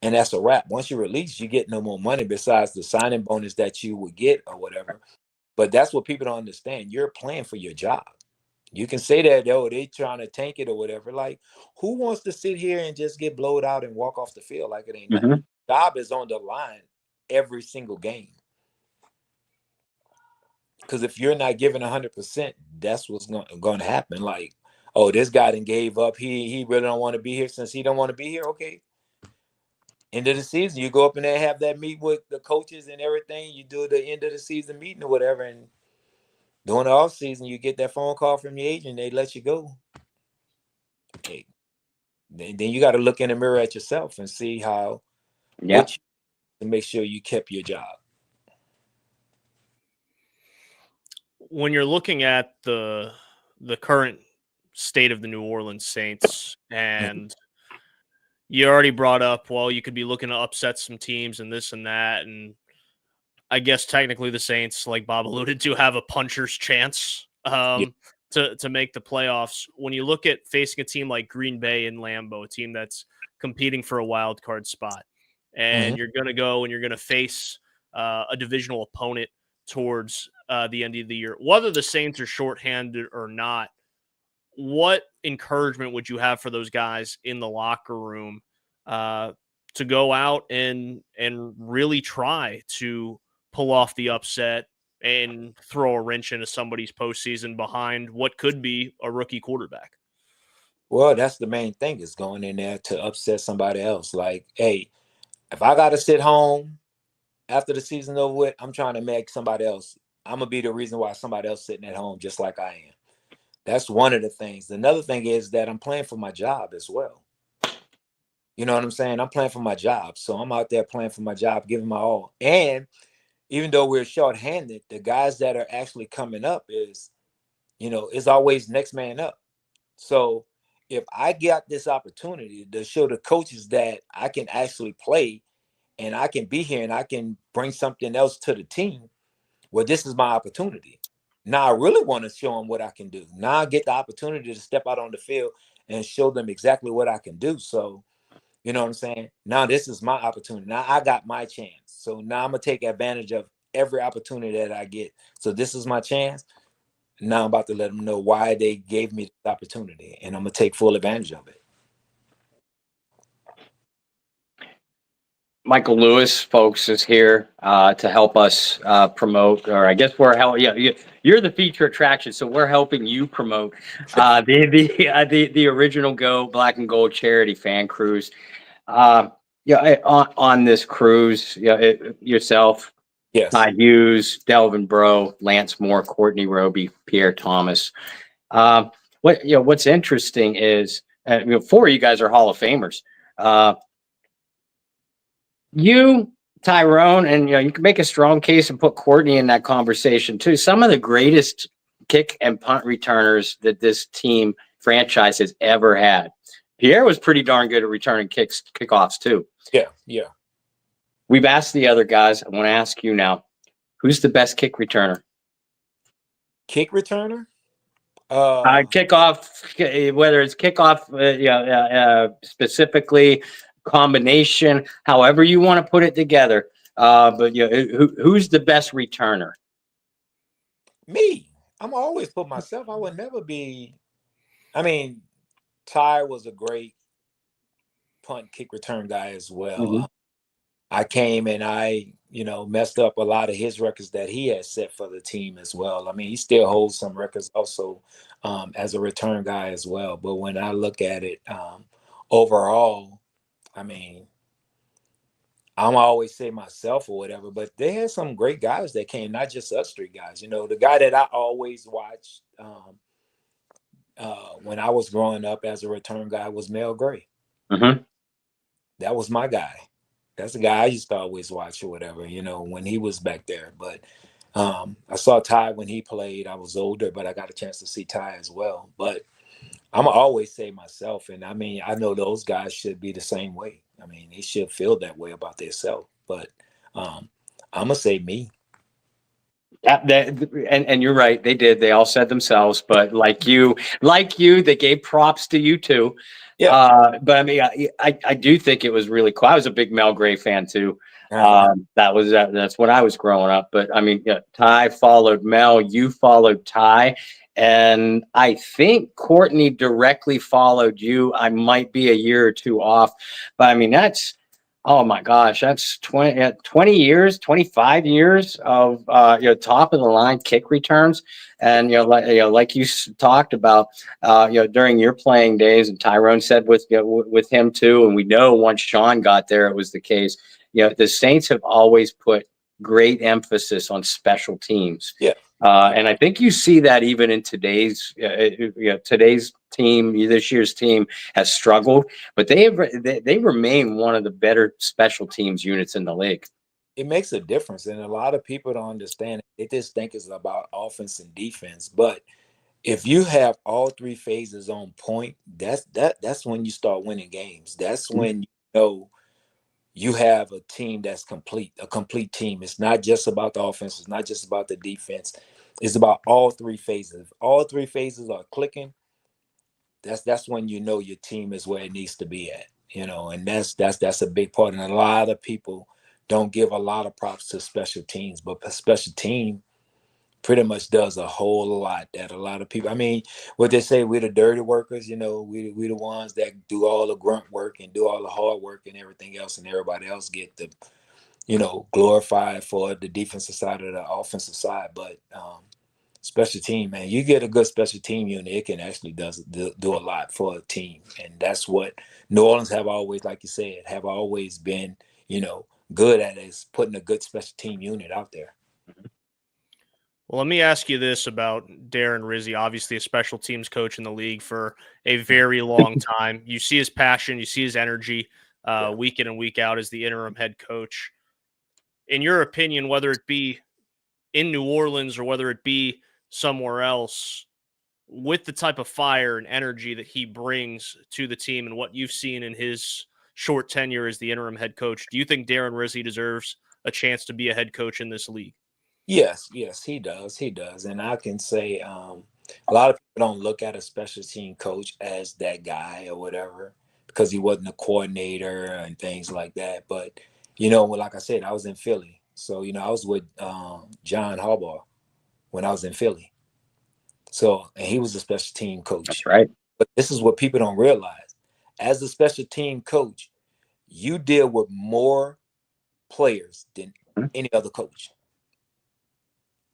that's a wrap. Once you release, you get no more money besides the signing bonus that you would get or whatever. But that's what people don't understand. You're playing for your job. You can say that, oh, they trying to tank it or whatever. Like, who wants to sit here and just get blowed out and walk off the field like it ain't nothing? Mm-hmm. Job is on the line every single game. Because if you're not giving 100%, that's what's going to happen. Like, oh, this guy done gave up. He really don't want to be here since he don't want to be here. Okay. End of the season, you go up in there and have that meet with the coaches and everything. You do the end of the season meeting or whatever, and during the off season, you get that phone call from your agent. They let you go. Okay. Then you got to look in the mirror at yourself and see Yeah. to make sure you kept your job. When you're looking at the current state of the New Orleans Saints, and you already brought up, well, you could be looking to upset some teams and this and that, and I guess technically the Saints, like Bob alluded to, have a puncher's chance to make the playoffs. When you look at facing a team like Green Bay in Lambeau, a team that's competing for a wild card spot, and you're going to go and you're going to face a divisional opponent towards the end of the year, whether the Saints are shorthanded or not, what encouragement would you have for those guys in the locker room to go out and really try to pull off the upset and throw a wrench into somebody's postseason behind what could be a rookie quarterback? Well, that's the main thing, is going in there to upset somebody else. Like, hey, if I got to sit home after the season's over with, I'm trying to make somebody else. I'm going to be the reason why somebody else sitting at home just like I am. That's one of the things. Another thing is that I'm playing for my job as well. You know what I'm saying? I'm playing for my job. So I'm out there playing for my job, giving my all. And even though we're shorthanded, the guys that are actually coming up is always next man up. So if I got this opportunity to show the coaches that I can actually play and I can be here and I can bring something else to the team, well, this is my opportunity. Now I really want to show them what I can do. Now I get the opportunity to step out on the field and show them exactly what I can do. So, you know what I'm saying? Now this is my opportunity. Now I got my chance. So now I'm going to take advantage of every opportunity that I get. So this is my chance. Now I'm about to let them know why they gave me the opportunity, and I'm going to take full advantage of it. Michael Lewis, folks, is here to help us promote, or I guess you're the feature attraction, so we're helping you promote the original Go Black and Gold charity fan cruise. On this cruise, yourself, Yes, Todd Hughes, Delvin Breaux, Lance Moore, Courtney Roby, Pierre Thomas. What's interesting is 4 of you guys are Hall of Famers. You, Tyrone, and you can make a strong case and put Courtney in that conversation too. Some of the greatest kick and punt returners that this team franchise has ever had. Pierre was pretty darn good at returning kickoffs too. Yeah. We've asked the other guys. I want to ask you now, who's the best kick returner? Kick returner? Kickoff, whether it's kickoff, specifically, combination, however you want to put it together. But who's the best returner? Me. I'm always put myself. I would never be. I mean, Ty was a great punt kick return guy as well. Mm-hmm. I came and I, messed up a lot of his records that he had set for the team as well. I mean, he still holds some records also as a return guy as well. But when I look at it overall, I mean, I'm always say myself or whatever, but they had some great guys that came, not just us three guys. The guy that I always watched when I was growing up as a return guy was Mel Gray. Mm-hmm. That was my guy. That's the guy I used to always watch or whatever, when he was back there. But I saw Ty when he played. I was older, but I got a chance to see Ty as well. But I'm always say myself, and I mean, I know those guys should be the same way. I mean, they should feel that way about themselves. But I'm gonna say me. And you're right, they did. They all said themselves, but like you, they gave props to you too. Yeah. But I mean, I do think it was really cool. I was a big Mel Gray fan too. That's when I was growing up. But I mean, Ty followed Mel, you followed Ty, and I think Courtney directly followed you. I might be a year or two off, but I mean, oh my gosh, that's 20 years, 25 years of top of the line kick returns. And like you talked about during your playing days, and Tyrone said with him too, and we know once Sean got there it was the case. The Saints have always put great emphasis on special teams. Yeah. And I think you see that even in today's team. This year's team has struggled, but they remain one of the better special teams units in the league. It makes a difference, and a lot of people don't understand it. They just think it's about offense and defense, but if you have all three phases on point, that's when you start winning games. That's when you know you have a team that's complete, a complete team. It's not just about the offense, it's not just about the defense. It's about all three phases. If all three phases are clicking, that's when you know your team is where it needs to be at. And that's a big part. And a lot of people don't give a lot of props to special teams, but a special team pretty much does a whole lot that a lot of people. I mean, what they say, we're the dirty workers. We the ones that do all the grunt work and do all the hard work and everything else, and everybody else get the glorified for the defensive side or the offensive side. But special team, man, you get a good special team unit, it can actually do a lot for a team, and that's what New Orleans have always, like you said, have always been good at, is putting a good special team unit out there. Well, let me ask you this about Darren Rizzi, obviously a special teams coach in the league for a very long time. You see his passion, you see his energy week in and week out as the interim head coach. In your opinion, whether it be in New Orleans or whether it be somewhere else, with the type of fire and energy that he brings to the team and what you've seen in his short tenure as the interim head coach, do you think Darren Rizzi deserves a chance to be a head coach in this league? Yes, he does. And I can say a lot of people don't look at a special team coach as that guy or whatever, because he wasn't a coordinator and things like that. But, like I said, I was in Philly. So, I was with John Harbaugh when I was in Philly. So, and he was a special team coach. That's right. But this is what people don't realize. As a special team coach, you deal with more players than any other coach.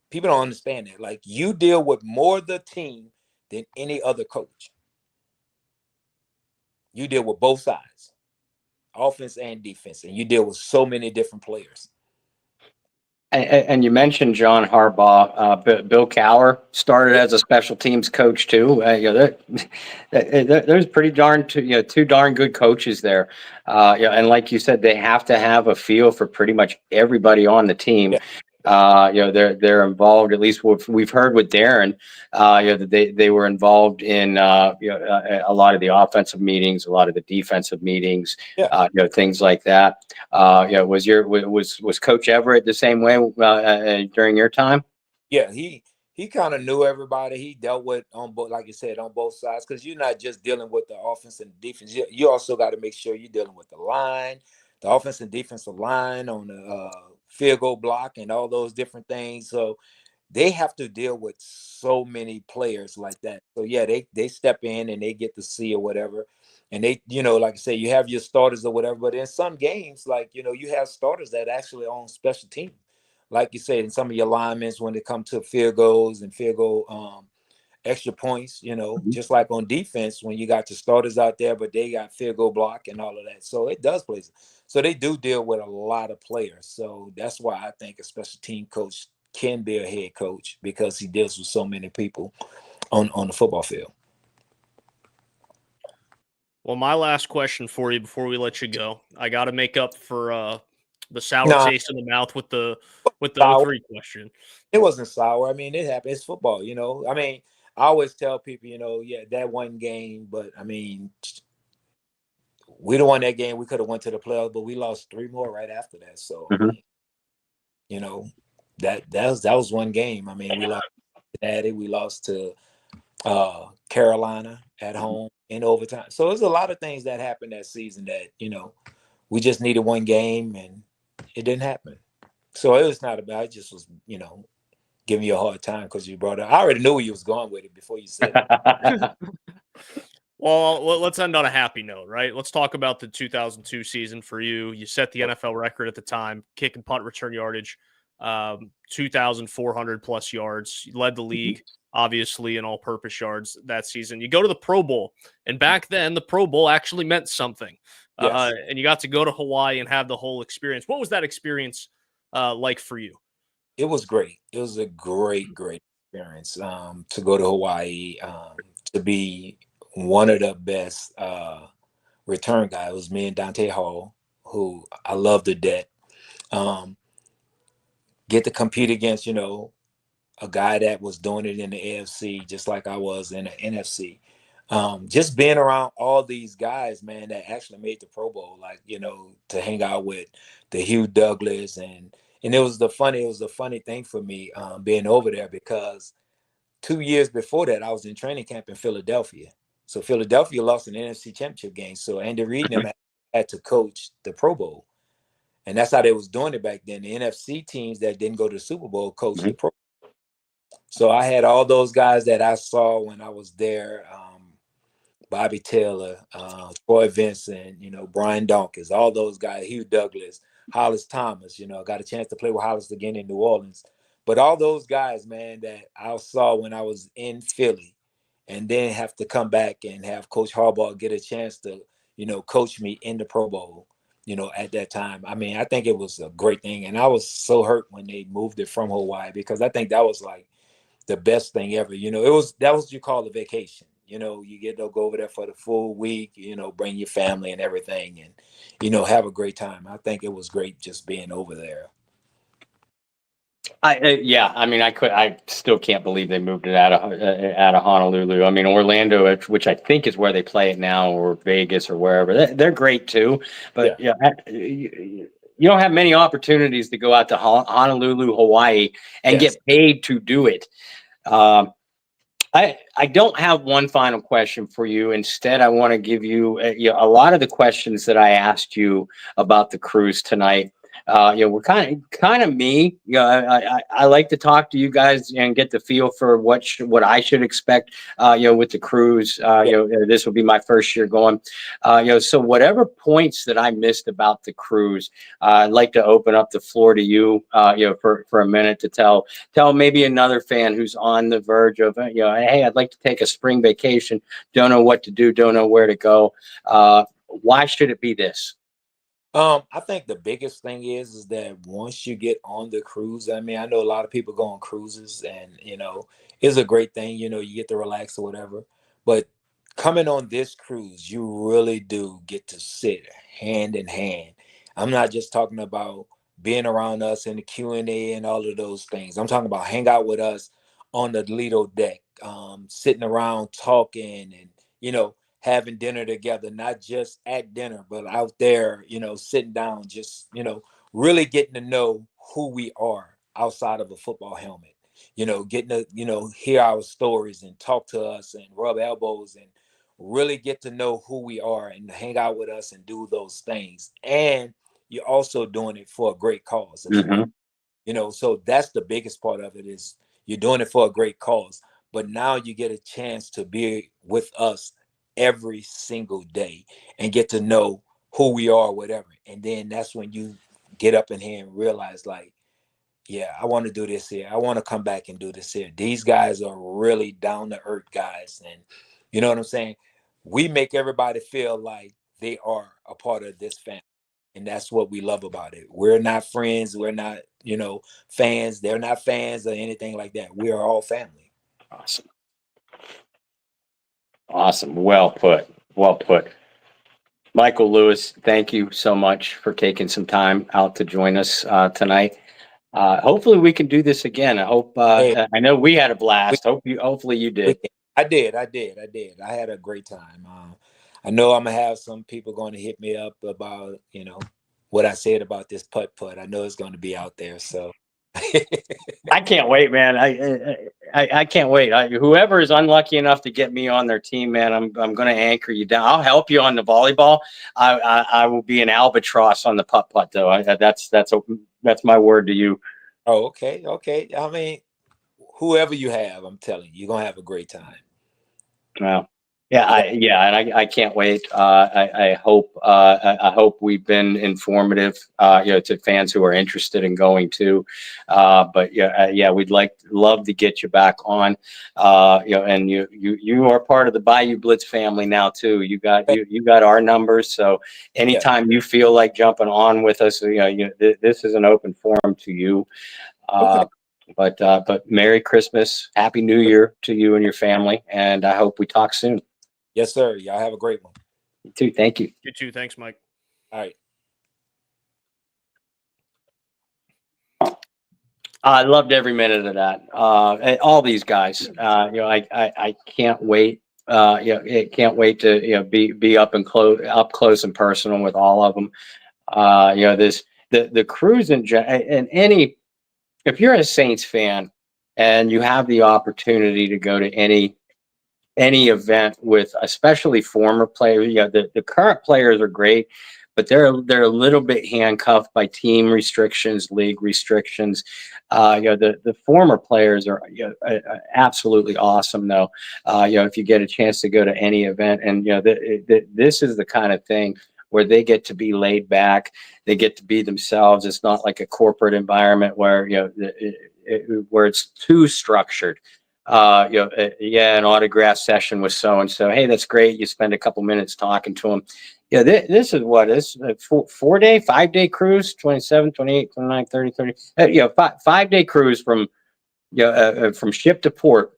People don't understand that. Like, you deal with more of the team than any other coach. You deal with both sides, offense and defense, and you deal with so many different players. And you mentioned John Harbaugh. Bill Cowher started as a special teams coach too. There's pretty two darn good coaches there. And like you said, they have to have a feel for pretty much everybody on the team. Yeah. They're involved. At least what we've heard with Darren, that they were involved in a lot of the offensive meetings, a lot of the defensive meetings, things like that. Was Coach Everett the same way during your time? Yeah, he kind of knew everybody. He dealt with on both, like you said, on both sides, because you're not just dealing with the offense and defense. You also got to make sure you're dealing with the line, the offense and defensive line on the field goal block and all those different things. So they have to deal with so many players like that. So yeah, they step in and they get to see or whatever. And they, like I say, you have your starters or whatever. But in some games, like, you have starters that actually on special teams. Like you said, in some of your linemen, when it comes to field goals and field goal extra points, just like on defense, when you got your starters out there, but they got field goal block and all of that. So it does play. So they do deal with a lot of players. So that's why I think a special team coach can be a head coach, because he deals with so many people on the football field. Well, my last question for you before we let you go, I got to make up for the sour taste in the mouth with the 3 question. It wasn't sour. I mean, it happened. It's football, I mean, I always tell people, that one game, but I mean, we don't won that game. We could have went to the playoffs, but we lost 3 more right after that. So, that was one game. I mean, we lost to Cincinnati, we lost to Carolina at home in overtime. So there's a lot of things that happened that season that, we just needed one game and it didn't happen. So it was not about, I just was, giving you a hard time because you brought it. I already knew where you was going with it before you said it. Well, let's end on a happy note, right? Let's talk about the 2002 season for you. You set the NFL record at the time, kick and punt return yardage, 2,400 plus yards. You led the league, obviously, in all-purpose yards that season. You go to the Pro Bowl, and back then, the Pro Bowl actually meant something. Yes. And you got to go to Hawaii and have the whole experience. What was that experience like for you? It was great. It was a great experience to go to Hawaii, to be one of the best return guys. It was me and Dante Hall, who I love to death. Get to compete against, a guy that was doing it in the AFC just like I was in the NFC. Just being around all these guys, man, that actually made the Pro Bowl, like, to hang out with the Hugh Douglas and it was the funny thing for me being over there because 2 years before that I was in training camp in Philadelphia. So Philadelphia lost an NFC championship game. So Andy Reid and them had to coach the Pro Bowl. And that's how they was doing it back then. The NFC teams that didn't go to the Super Bowl coached the Pro Bowl. So I had all those guys that I saw when I was there. Bobby Taylor, Troy Vincent, Brian Dawkins, all those guys, Hugh Douglas, Hollis Thomas, got a chance to play with Hollis again in New Orleans. But all those guys, man, that I saw when I was in Philly and then have to come back and have Coach Harbaugh get a chance to, coach me in the Pro Bowl, at that time. I mean, I think it was a great thing. And I was so hurt when they moved it from Hawaii because I think that was like the best thing ever. That was what you call a vacation. You get to go over there for the full week, bring your family and everything and, have a great time. I think it was great just being over there. Yeah, I mean, I still can't believe they moved it out of Honolulu. I mean, Orlando, which I think is where they play it now, or Vegas or wherever, they're great too. But yeah, you don't have many opportunities to go out to Honolulu, Hawaii, and get paid to do it. I don't have one final question for you. Instead, I want to give you, a lot of the questions that I asked you about the cruise tonight. We're kind of me. I like to talk to you guys and get the feel for what I should expect. With the cruise. This will be my first year going. So whatever points that I missed about the cruise, I'd like to open up the floor to you. For a minute to tell maybe another fan who's on the verge of, hey, I'd like to take a spring vacation. Don't know what to do. Don't know where to go. Why should it be this? I think the biggest thing is that once you get on the cruise, I mean, I know a lot of people go on cruises and, it's a great thing, you get to relax or whatever. But coming on this cruise, you really do get to sit hand in hand. I'm not just talking about being around us in the Q&A and all of those things. I'm talking about hang out with us on the Lido deck, sitting around talking and, having dinner together, not just at dinner, but out there, sitting down, just, really getting to know who we are outside of a football helmet, getting to, hear our stories and talk to us and rub elbows and really get to know who we are and hang out with us and do those things. And you're also doing it for a great cause as well. So that's the biggest part of it is you're doing it for a great cause, but now you get a chance to be with us every single day and get to know who we are, whatever. And then that's when you get up in here and realize like, yeah, I want to do this here. I want to come back and do this here. These guys are really down to earth guys. And you know what I'm saying? We make everybody feel like they are a part of this family. And that's what we love about it. We're not friends. We're not, fans. They're not fans or anything like that. We are all family. Awesome. Well put. Michael Lewis, thank you so much for taking some time out to join us tonight. Hopefully we can do this again. I hope. I know we had a blast. Hopefully you did. I did. I had a great time. I know I'm gonna have some people going to hit me up about what I said about this putt. I know it's going to be out there. So I can't wait, man. I can't wait. Whoever is unlucky enough to get me on their team, man, I'm going to anchor you down. I'll help you on the volleyball. I will be an albatross on the putt though. That's my word to you. Oh, okay. I mean, whoever you have, I'm telling you, you're gonna have a great time. Wow. And I can't wait. I hope we've been informative, to fans who are interested in going to. But we'd love to get you back on. And you are part of the Bayou Blitz family now too. You got our numbers. So anytime you feel like jumping on with us, this is an open forum to you. But Merry Christmas, Happy New Year to you and your family, and I hope we talk soon. Yes, sir. Y'all have a great one. You too. Thank you. You too. Thanks, Mike. All right. I loved every minute of that. And all these guys, I can't wait. It can't wait to be up close and personal with all of them. This the cruise and any if you're a Saints fan and you have the opportunity to go to any event with especially former players. The current players are great, but they're a little bit handcuffed by team restrictions, league restrictions. The former players are absolutely awesome though. If you get a chance to go to any event, and this is the kind of thing where they get to be laid back, they get to be themselves. It's not like a corporate environment where where it's too structured. An autograph session with so and so. Hey, that's great. You spend a couple minutes talking to them. This is what is a 4-day, 5-day cruise, 27, 28, 29, 30, 30. 5-day cruise from ship to port.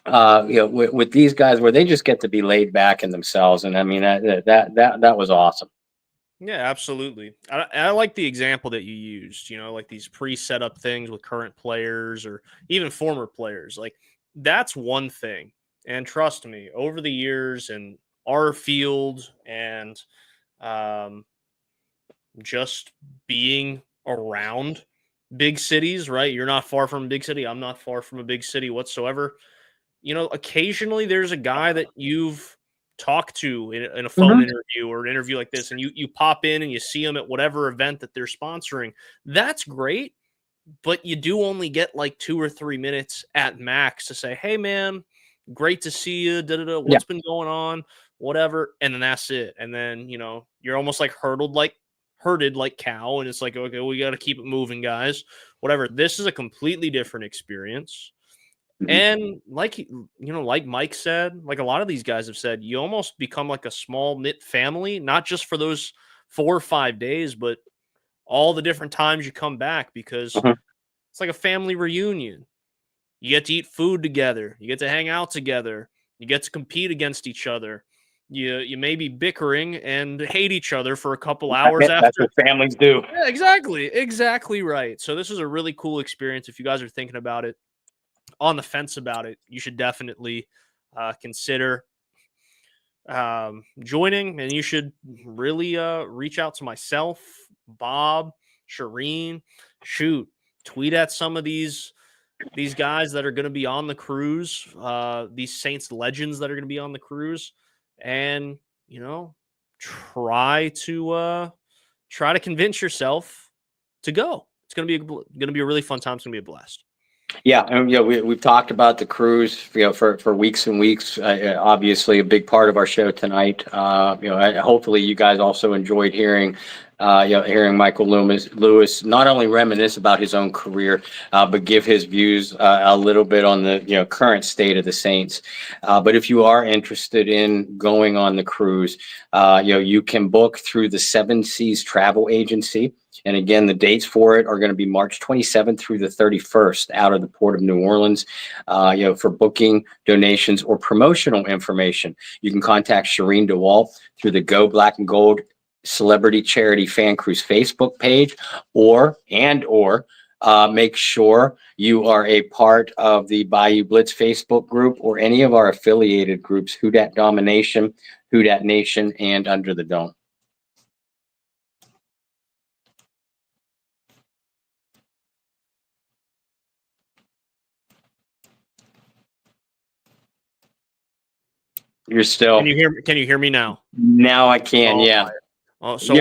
With these guys where they just get to be laid back in themselves, and I mean that was awesome. Yeah, absolutely. I like the example that you used, like these pre-set up things with current players or even former players. Like that's one thing. And trust me, over the years in our field and just being around big cities, right? You're not far from a big city. I'm not far from a big city whatsoever. Occasionally there's a guy that you've talk to in a phone interview or an interview like this, and you pop in and you see them at whatever event that they're sponsoring. That's great, but you do only get like 2 or 3 minutes at max to say, hey man, great to see you, what's been going on, whatever, and then that's it. And then you're almost like herded like cow, and it's like, okay, we got to keep it moving, guys, whatever. This is a completely different experience. And like Mike said, like a lot of these guys have said, you almost become like a small knit family, not just for those 4 or 5 days, but all the different times you come back, because it's like a family reunion. You get to eat food together. You get to hang out together. You get to compete against each other. You may be bickering and hate each other for a couple hours after. That's what families do. Yeah, exactly right. So this is a really cool experience. If you guys are thinking about it, on the fence about it, you should definitely consider joining, and you should really reach out to myself, Bob, Shireen. Tweet at some of these guys that are going to be on the cruise, these Saints legends that are going to be on the cruise, and try to convince yourself to go. It's going to be a really fun time. It's going to be a blast. Yeah, and we've talked about the cruise, for weeks and weeks. Obviously, a big part of our show tonight. Hopefully, you guys also enjoyed hearing Michael Lewis not only reminisce about his own career, but give his views a little bit on the current state of the Saints. But if you are interested in going on the cruise, you can book through the Seven Seas Travel Agency. And again, the dates for it are going to be March 27th through the 31st out of the Port of New Orleans. For booking, donations, or promotional information, you can contact Shireen DeWalt through the Go Black and Gold Celebrity Charity Fan Cruise Facebook page, or make sure you are a part of the Bayou Blitz Facebook group or any of our affiliated groups, Who Dat Domination, Who Dat Nation, and Under the Dome. You're still. Can you hear me now? Now I can. Yeah. Oh, so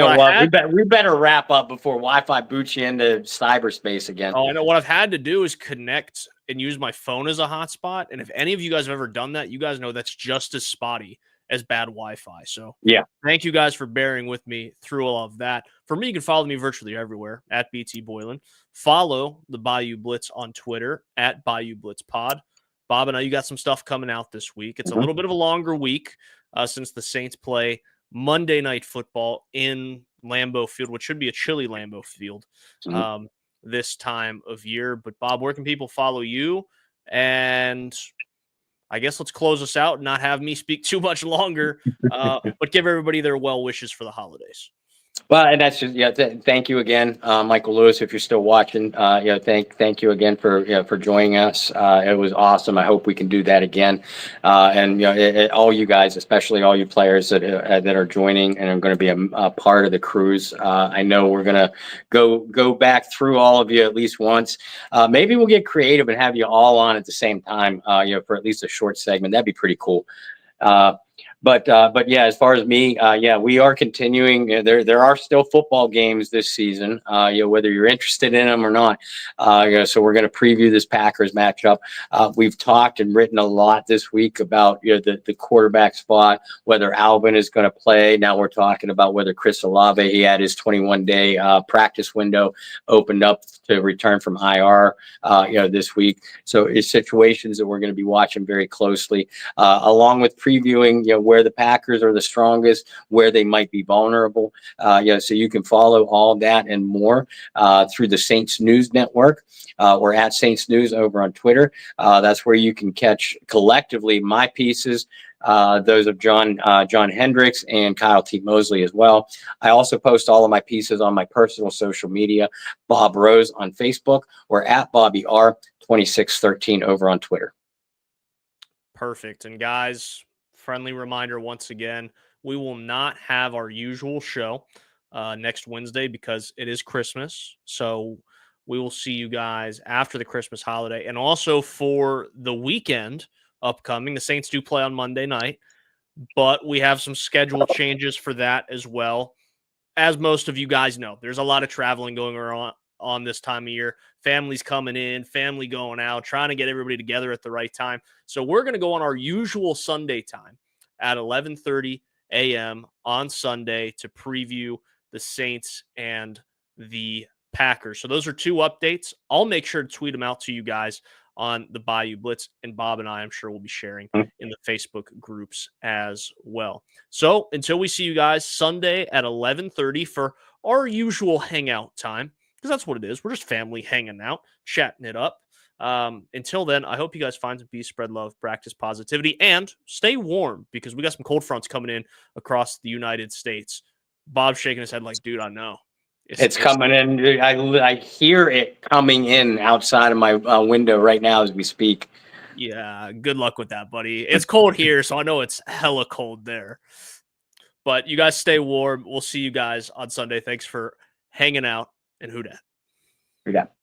we better wrap up before Wi-Fi boots you into cyberspace again. Oh, I know. What I've had to do is connect and use my phone as a hotspot. And if any of you guys have ever done that, you guys know that's just as spotty as bad Wi-Fi. So yeah, thank you guys for bearing with me through all of that. For me, you can follow me virtually everywhere at BT Boylan. Follow the Bayou Blitz on Twitter at Bayou Blitz Pod. Bob, I know you got some stuff coming out this week. It's a little bit of a longer week since the Saints play Monday Night Football in Lambeau Field, which should be a chilly Lambeau Field this time of year. But Bob, where can people follow you? And I guess let's close us out and not have me speak too much longer, but give everybody their well wishes for the holidays. Well, and that's just, thank you again, Michael Lewis, if you're still watching, thank you again for joining us. It was awesome. I hope we can do that again. And, all you guys, especially all you players that are joining and are going to be a part of the cruise. I know we're going to go back through all of you at least once. Maybe we'll get creative and have you all on at the same time, for at least a short segment. That'd be pretty cool. But yeah, as far as me, we are continuing. There are still football games this season, whether you're interested in them or not. So we're going to preview this Packers matchup. We've talked and written a lot this week about the quarterback spot, whether Alvin is going to play. Now we're talking about whether Chris Olave, he had his 21-day practice window opened up to return from IR, this week. So it's situations that we're going to be watching very closely, along with previewing, where the Packers are the strongest, where they might be vulnerable. So you can follow all that and more through the Saints News Network. Or at Saints News over on Twitter. That's where you can catch collectively my pieces, those of John Hendricks and Kyle T. Mosley as well. I also post all of my pieces on my personal social media, Bob Rose on Facebook or at Bobby R2613 over on Twitter. Perfect. And guys, friendly reminder once again, we will not have our usual show next Wednesday because it is Christmas. So we will see you guys after the Christmas holiday. And also for the weekend upcoming, the Saints do play on Monday night, but we have some schedule changes for that as well. As most of you guys know, there's a lot of traveling going on this time of year. Families coming in, family going out, trying to get everybody together at the right time. So we're going to go on our usual Sunday time at 11:30 a.m. on Sunday to preview the Saints and the Packers. So those are two updates. I'll make sure to tweet them out to you guys on the Bayou Blitz, and Bob and I'm sure we'll be sharing in the Facebook groups as well. So until we see you guys Sunday at 11:30 for our usual hangout time, because that's what it is. We're just family hanging out, chatting it up. Until then, I hope you guys find some peace, spread love, practice positivity, and stay warm because we got some cold fronts coming in across the United States. Bob's shaking his head like, dude, I know. It's coming in. I hear it coming in outside of my window right now as we speak. Yeah, good luck with that, buddy. It's cold here, so I know it's hella cold there. But you guys stay warm. We'll see you guys on Sunday. Thanks for hanging out, and who dat? Who dat?